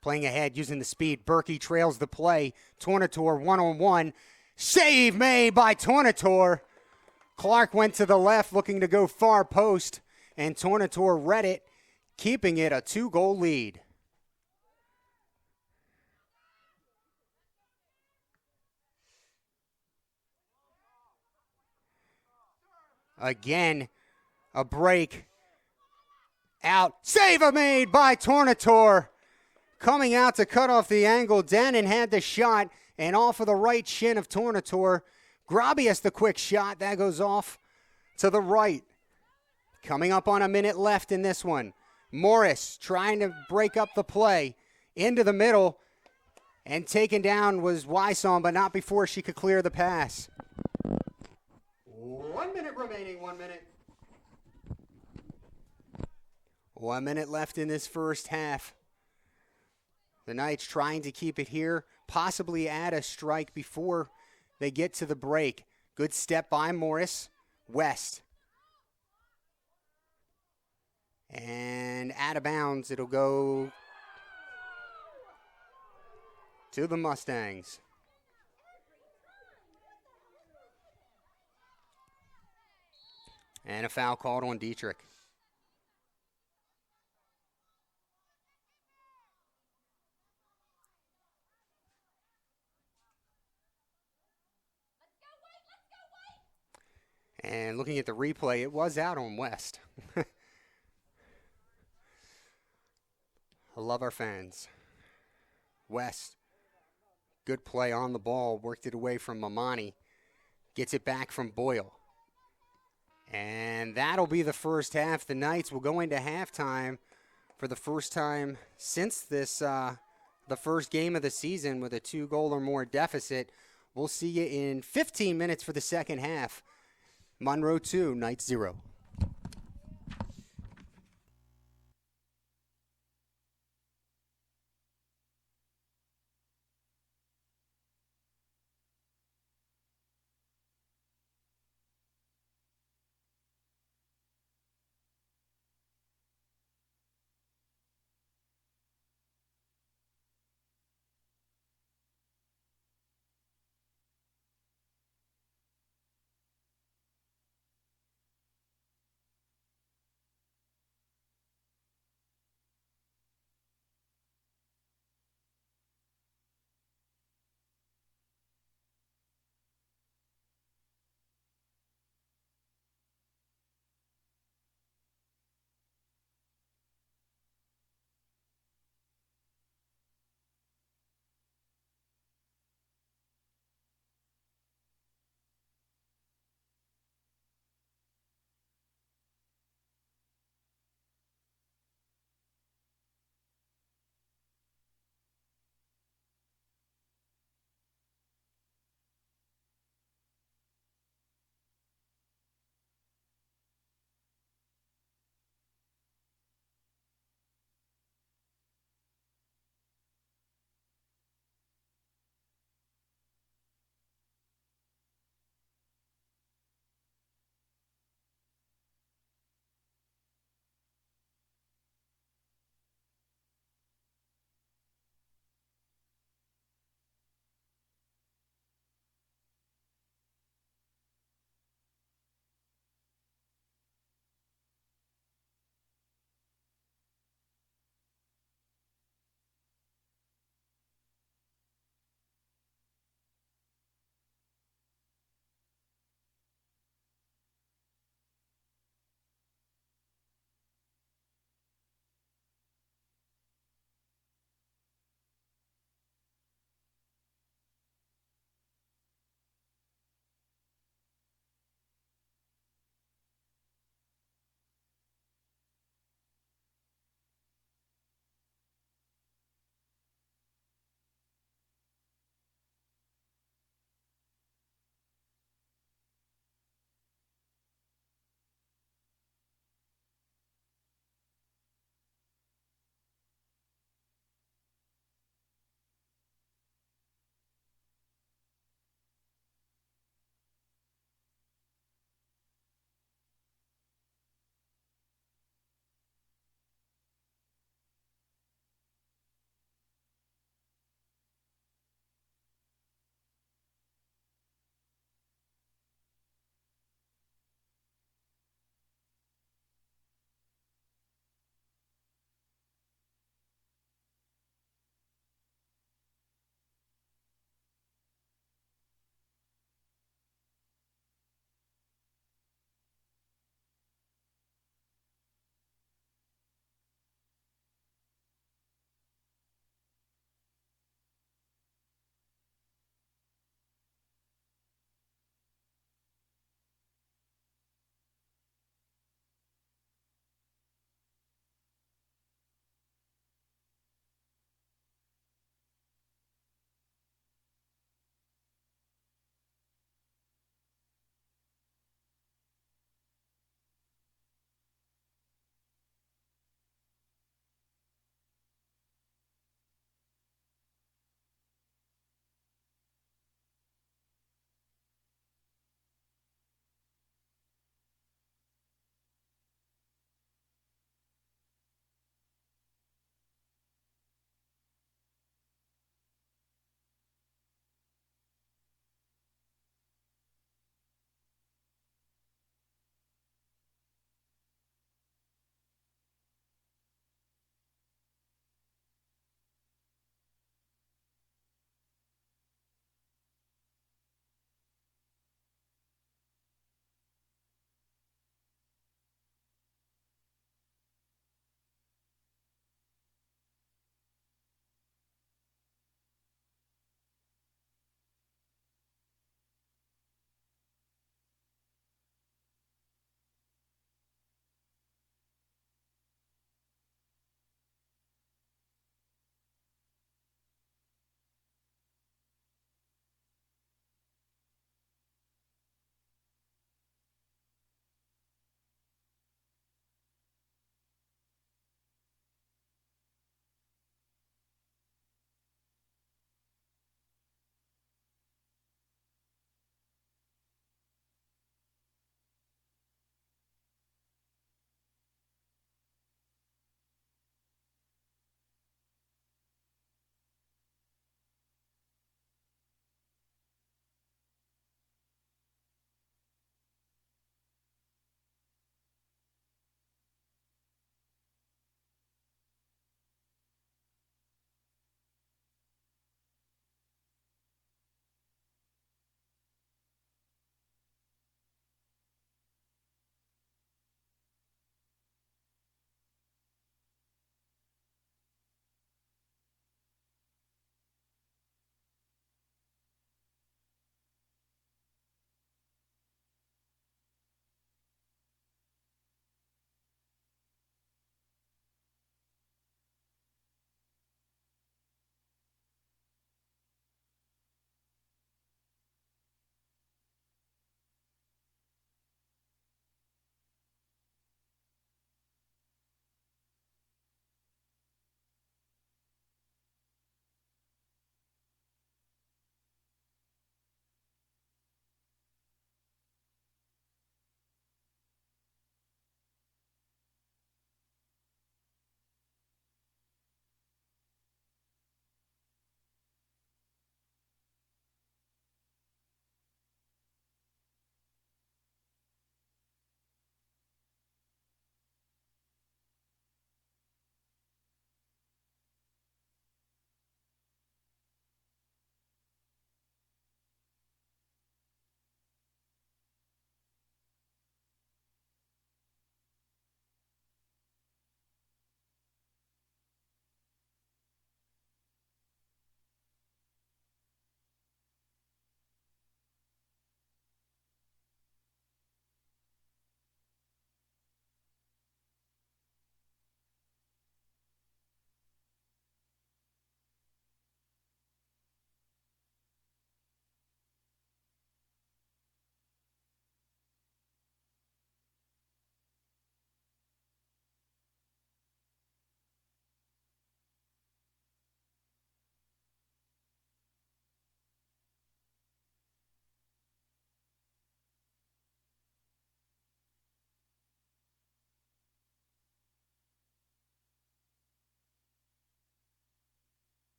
playing ahead, using the speed. Berkey trails the play. Tornator one-on-one. Save made by Tornator. Clark went to the left, looking to go far post, and Tornator read it, keeping it a 2-goal lead. Again, a break. Out. Save made by Tornator. Coming out to cut off the angle. Dannon had the shot, and off of the right shin of Tornator. Grabius the quick shot. That goes off to the right. Coming up on a minute left in this one. Morris trying to break up the play. Into the middle. And taken down was Wyson, but not before she could clear the pass. 1 minute remaining, 1 minute. 1 minute left in this first half. The Knights trying to keep it here, possibly add a strike before they get to the break. Good step by Morris. West. And out of bounds, it'll go to the Mustangs. And a foul called on Dietrich. And looking at the replay, it was out on West. I love our fans. West, good play on the ball, worked it away from Mamani. Gets it back from Boyle. And that'll be the first half. The Knights will go into halftime for the first time since this, the first game of the season with a 2-goal or more deficit. We'll see you in 15 minutes for the second half. Monroe 2, Knights 0.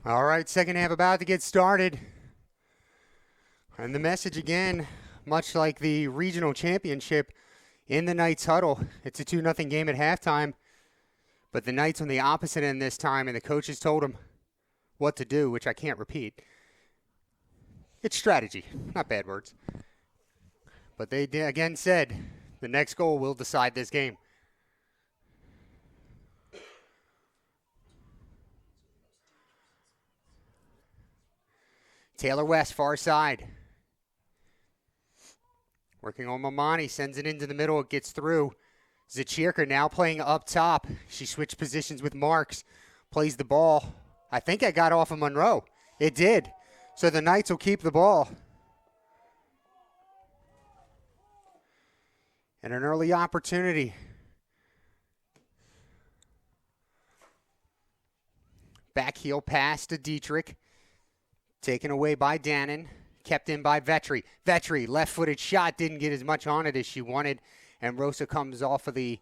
All right, second half about to get started. And the message again, much like the regional championship in the Knights huddle, it's a 2-0 game at halftime. But the Knights on the opposite end this time, and the coaches told them what to do, which I can't repeat. It's strategy, not bad words. But they again said the next goal will decide this game. Taylor West, far side. Working on Mamani, sends it into the middle, it gets through. Zachirka now playing up top. She switched positions with Marks, plays the ball. I think I got off of Monroe. It did. So the Knights will keep the ball. And an early opportunity. Back heel pass to Dietrich. Taken away by Dannon. Kept in by Vetri. Vetri, left-footed shot. Didn't get as much on it as she wanted. And Rosa comes off of the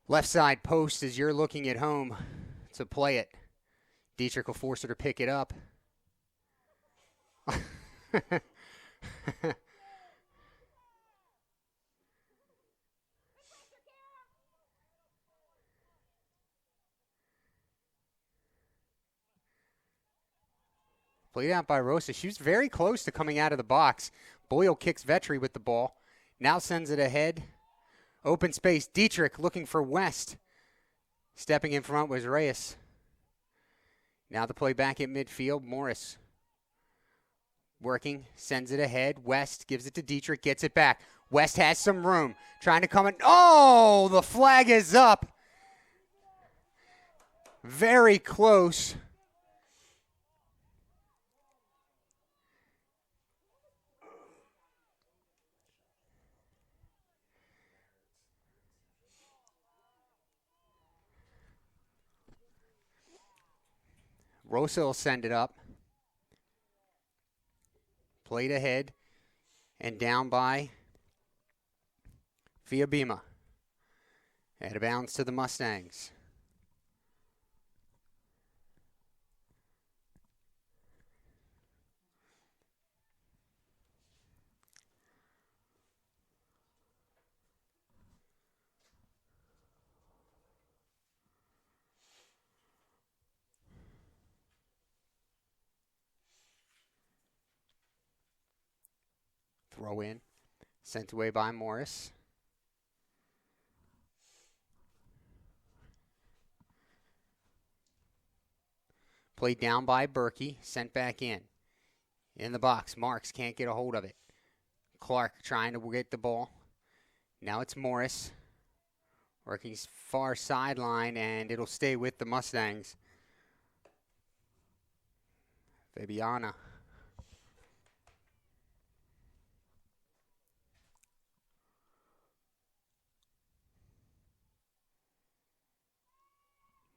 left side post as you're looking at home to play it. Dietrich will force her to pick it up. Played out by Rosa. She was very close to coming out of the box. Boyle kicks Vetri with the ball. Now sends it ahead. Open space. Dietrich looking for West. Stepping in front was Reyes. Now the play back at midfield. Morris working. Sends it ahead. West gives it to Dietrich. Gets it back. West has some room. Trying to come in. Oh, the flag is up. Very close. Rosa will send it up. Played ahead and down by Fiabima. Out of bounds to the Mustangs. Throw in. Sent away by Morris. Played down by Berkey. Sent back in. In the box. Marks can't get a hold of it. Clark trying to get the ball. Now it's Morris. Working far sideline, and it'll stay with the Mustangs. Fabiana.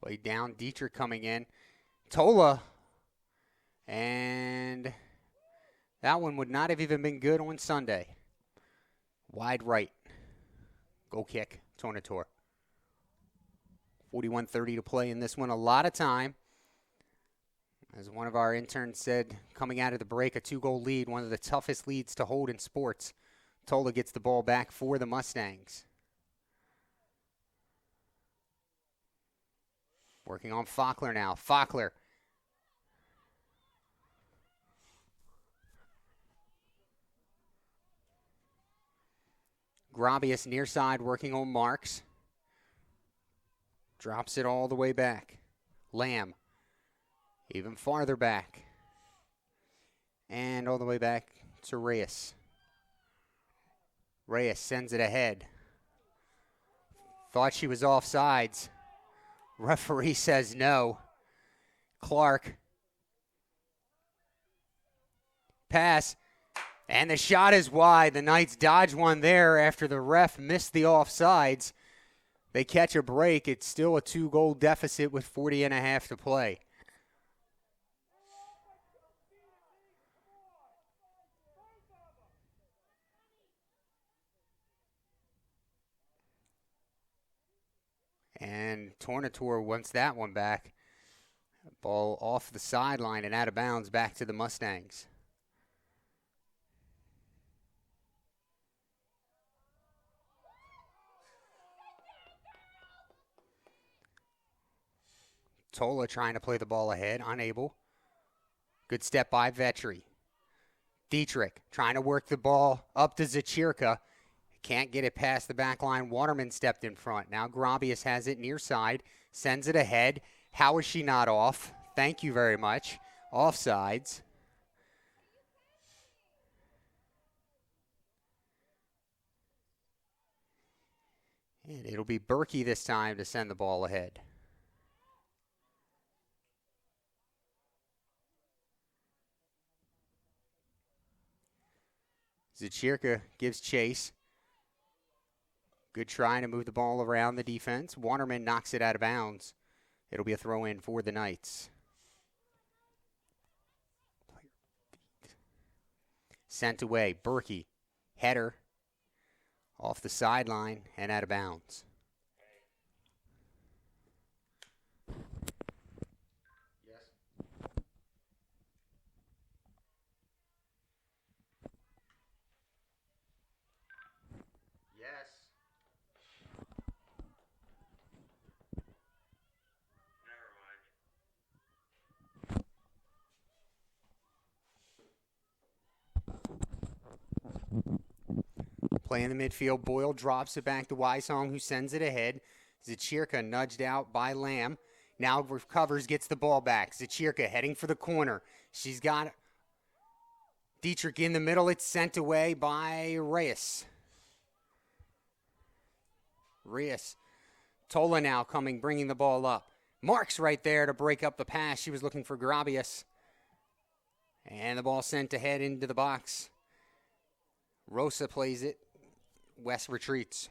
Way down, Dietrich coming in. Tola. And that one would not have even been good on Sunday. Wide right. Goal kick, Tornator. 41:30 to play in this one. A lot of time. As one of our interns said, coming out of the break, a 2-goal lead, one of the toughest leads to hold in sports. Tola gets the ball back for the Mustangs. Working on Faulkner now. Faulkner. Grabius near side working on Marks. Drops it all the way back. Lamb. Even farther back. And all the way back to Reyes. Reyes sends it ahead. Thought she was offsides. Referee says no. Clark. Pass. And the shot is wide. The Knights dodge one there after the ref missed the offsides. They catch a break. It's still a 2-goal deficit with 40.5 to play. And Tornator wants that one back. Ball off the sideline and out of bounds back to the Mustangs. Tola trying to play the ball ahead, unable. Good step by Vetri. Dietrich trying to work the ball up to Zachirka. Can't get it past the back line. Waterman stepped in front. Now Grabius has it near side. Sends it ahead. How is she not off? Thank you very much. Offsides. And it'll be Berkey this time to send the ball ahead. Zachirka gives chase. Good trying to move the ball around the defense. Waterman knocks it out of bounds. It'll be a throw in for the Knights. Sent away. Berkey. Header. Off the sideline and out of bounds. Play in the midfield. Boyle drops it back to Wysong, who sends it ahead. Zachirka nudged out by Lamb. Now recovers, gets the ball back. Zachirka heading for the corner. She's got Dietrich in the middle. It's sent away by Reyes. Tola now coming, bringing the ball up. Marks right there to break up the pass. She was looking for Grabius. And the ball sent ahead into the box. Rosa plays it. West retreats.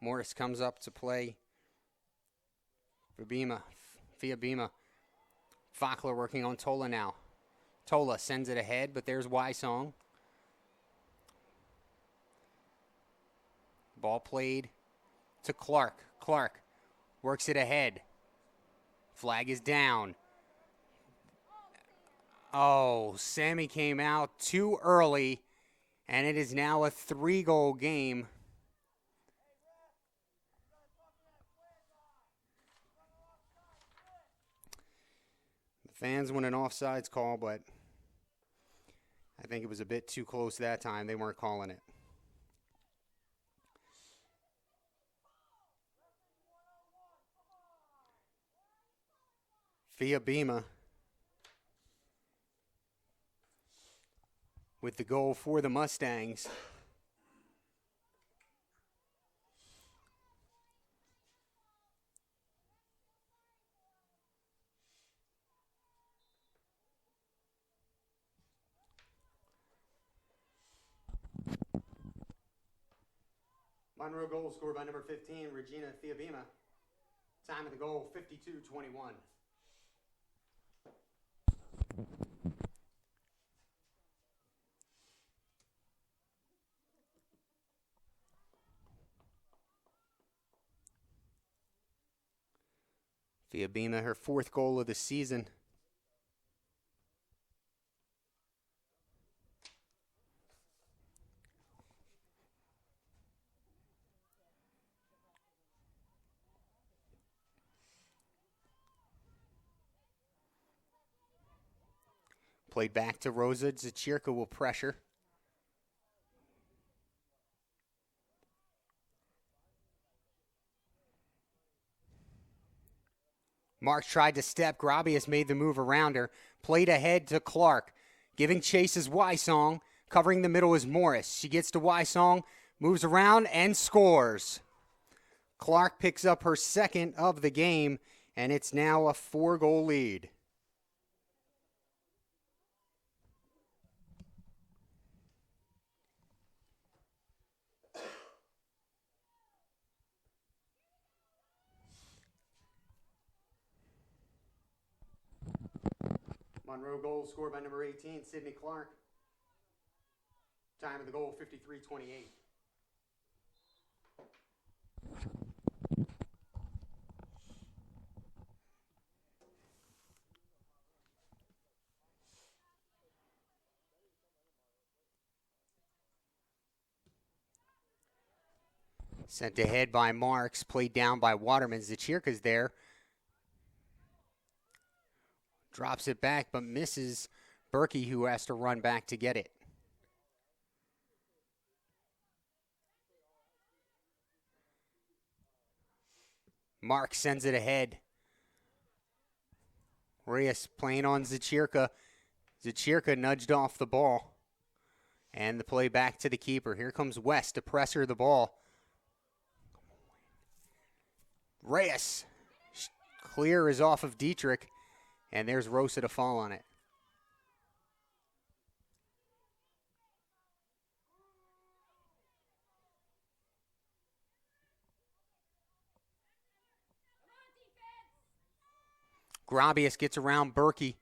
Morris comes up to play for Fiabima. Fakler working on Tola now. Tola sends it ahead, but there's Wysong. Ball played to Clark. Clark works it ahead. Flag is down. Oh, Sammy came out too early, and it is now a 3-goal game. The fans want an offsides call, but I think it was a bit too close that time. They weren't calling it. Fiabima with the goal for the Mustangs. Monroe goal scored by number 15, Regina Fiabima. Time of the goal, 52-21. Fiabima, her 4th goal of the season. Played back to Rosa. Zachirka will pressure. Marks tried to step. Grabius made the move around her. Played ahead to Clark. Giving chase is Wysong. Covering the middle is Morris. She gets to Wysong, moves around, and scores. Clark picks up her 2nd of the game, and it's now a 4-goal lead. Monroe goal scored by number 18, Sydney Clark. Time of the goal, 53-28. Sent ahead by Marks, played down by Waterman. Zachirka's there. Drops it back, but misses Berkey, who has to run back to get it. Marks sends it ahead. Reyes playing on Zachirka. Zachirka nudged off the ball. And the play back to the keeper. Here comes West to pressure the ball. Reyes. Clear is off of Dietrich. And there's Rosa to fall on it. Grabius gets around Berkey.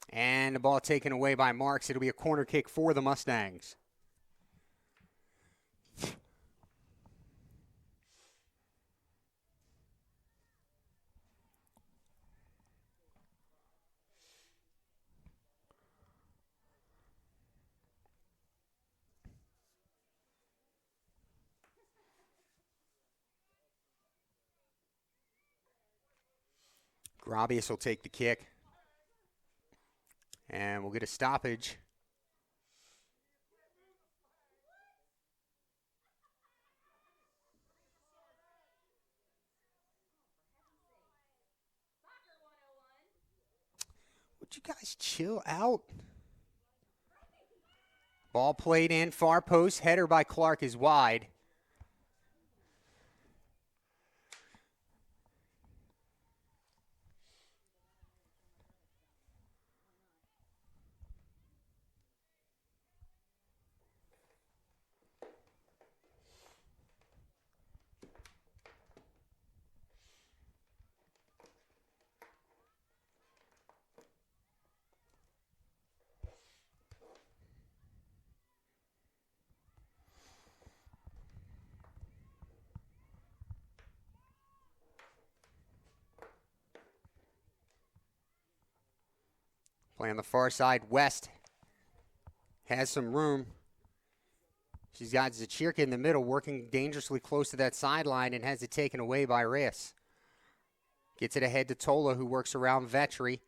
And the ball taken away by Marks. It'll be a corner kick for the Mustangs. Grabius will take the kick. And we'll get a stoppage. Would you guys chill out? Ball played in, far post. Header by Clark is wide. Play on the far side. West has some room. She's got Zachirka in the middle, working dangerously close to that sideline and has it taken away by Reyes. Gets it ahead to Tola, who works around Vetri.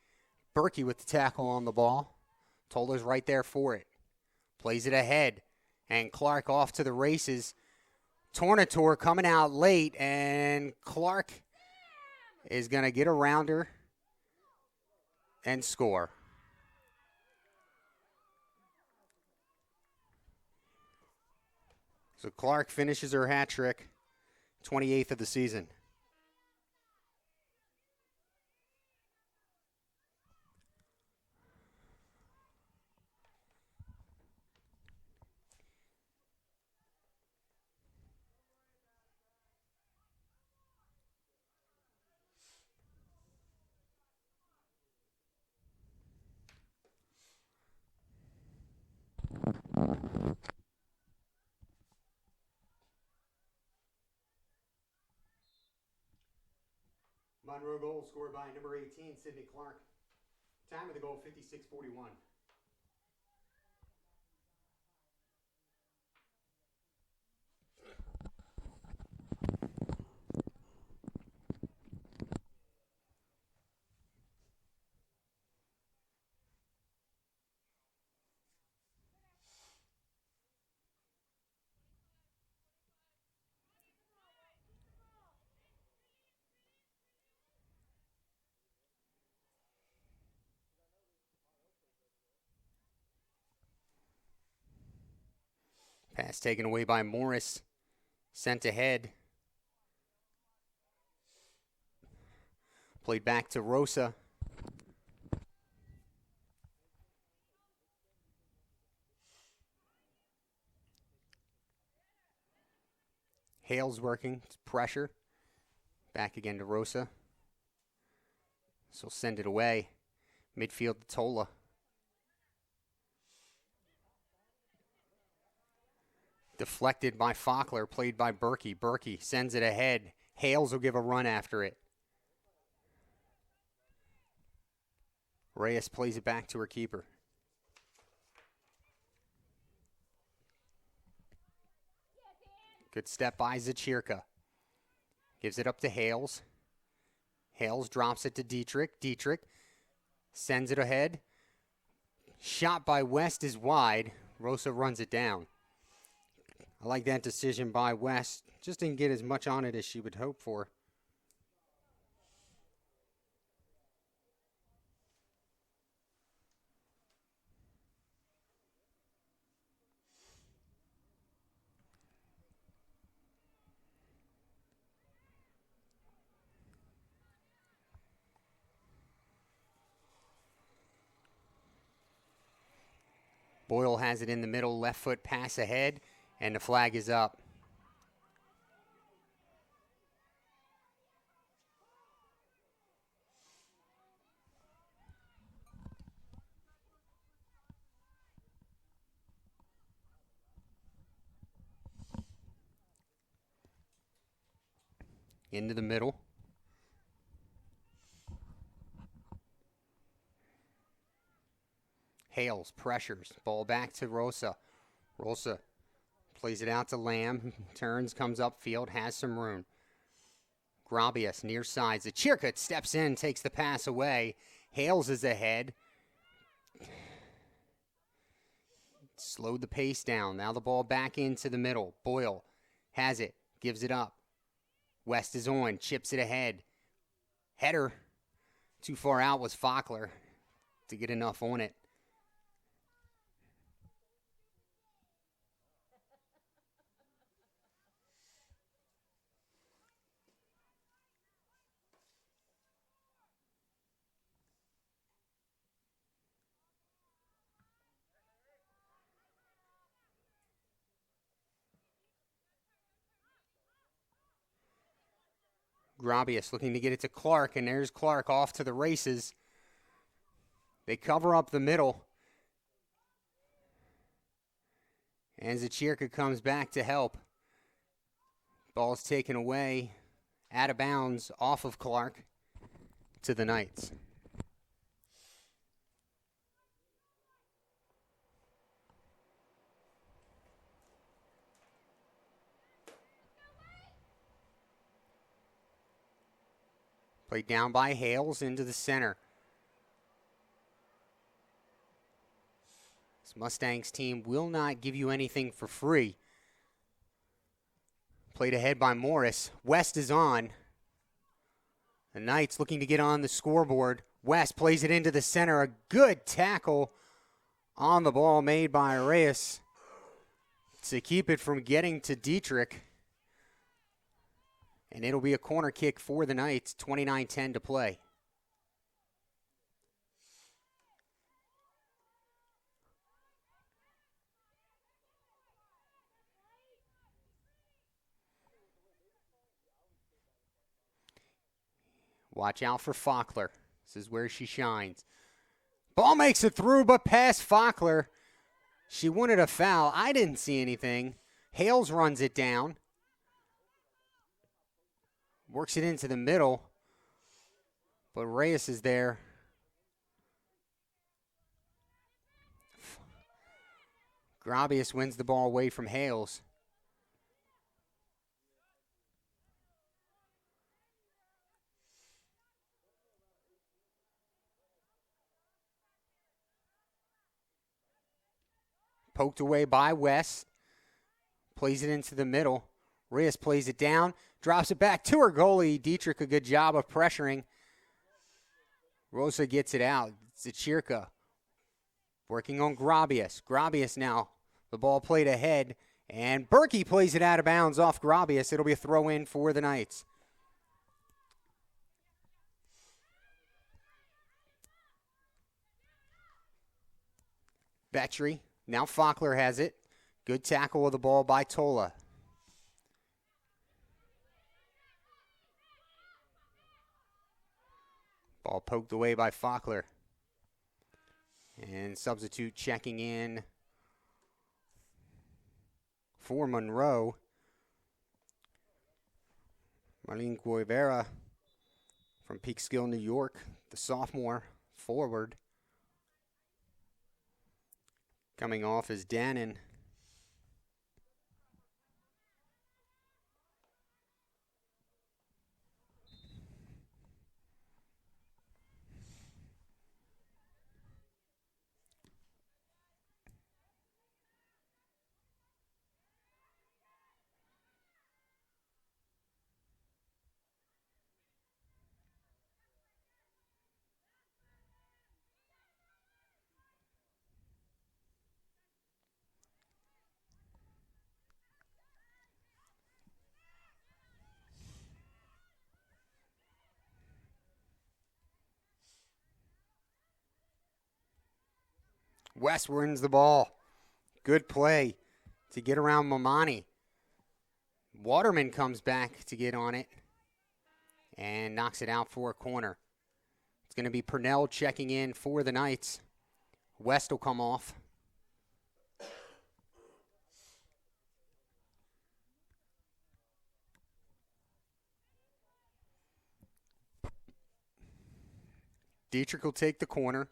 Berkey with the tackle on the ball. Tola's right there for it. Plays it ahead. And Clark off to the races. Tornator coming out late, and Clark is going to get around her and score. So Clark finishes her hat trick, 28th of the season. Monroe goal scored by number 18, Sydney Clark. Time of the goal, 56:41. Pass taken away by Morris. Sent ahead. Played back to Rosa. Hale's working. It's pressure. Back again to Rosa. So send it away. Midfield to Tola. Deflected by Faulkner, played by Berkey. Berkey sends it ahead. Hales will give a run after it. Reyes plays it back to her keeper. Good step by Zachirka. Gives it up to Hales. Hales drops it to Dietrich. Dietrich sends it ahead. Shot by West is wide. Rosa runs it down. I like that decision by West. Just didn't get as much on it as she would hope for. Boyle has it in the middle, left foot pass ahead, and the flag is up. Into the middle. Hales pressures. Ball back to Rosa. Rosa plays it out to Lamb. Turns, comes upfield, has some room. Grabius near side. Zachirka steps in, takes the pass away. Hales is ahead. Slowed the pace down. Now the ball back into the middle. Boyle has it. Gives it up. West is on. Chips it ahead. Header. Too far out was Fockler to get enough on it. Grabius looking to get it to Clark, and there's Clark off to the races. They cover up the middle. And Zachirka comes back to help. Ball's taken away, out of bounds, off of Clark to the Knights. Played down by Hales into the center. This Mustangs team will not give you anything for free. Played ahead by Morris. West is on. The Knights looking to get on the scoreboard. West plays it into the center. A good tackle on the ball made by Reyes to keep it from getting to Dietrich. And it'll be a corner kick for the Knights, 29-10 to play. Watch out for Fockler. This is where she shines. Ball makes it through, but past Fockler. She wanted a foul. I didn't see anything. Hales runs it down. Works it into the middle. But Reyes is there. Grabius wins the ball away from Hales. Poked away by West. Plays it into the middle. Reyes plays it down. Drops it back to her goalie. Dietrich, a good job of pressuring. Rosa gets it out. Zachirka working on Grabius. Grabius now. The ball played ahead. And Berkey plays it out of bounds off Grabius. It'll be a throw in for the Knights. Betry. Now Fockler has it. Good tackle of the ball by Tola. Ball poked away by Fockler. And substitute checking in for Monroe. Marlene Guevara from Peekskill, New York, the sophomore forward. Coming off is Dannon. West wins the ball. Good play to get around Mamani. Waterman comes back to get on it and knocks it out for a corner. It's going to be Purnell checking in for the Knights. West will come off. Dietrich will take the corner.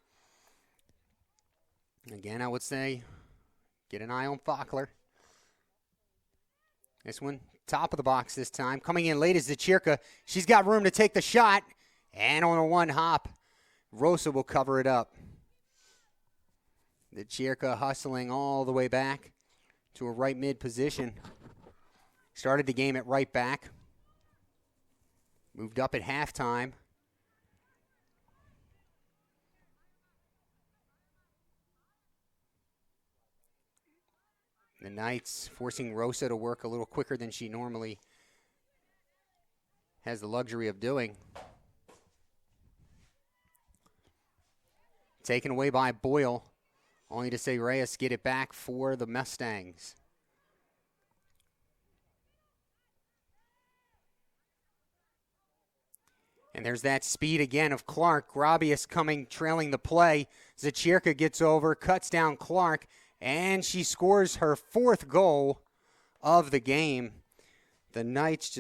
Again, I would say get an eye on Fockler. This one, top of the box this time. Coming in late is Zachirka. She's got room to take the shot. And on a one hop, Rosa will cover it up. Zachirka hustling all the way back to a right mid position. Started the game at right back. Moved up at halftime. The Knights forcing Rosa to work a little quicker than she normally has the luxury of doing. Taken away by Boyle, only to say Reyes get it back for the Mustangs. And there's that speed again of Clark. Grabius coming, trailing the play. Zachirka gets over, cuts down Clark, and she scores her fourth goal of the game. The Knights just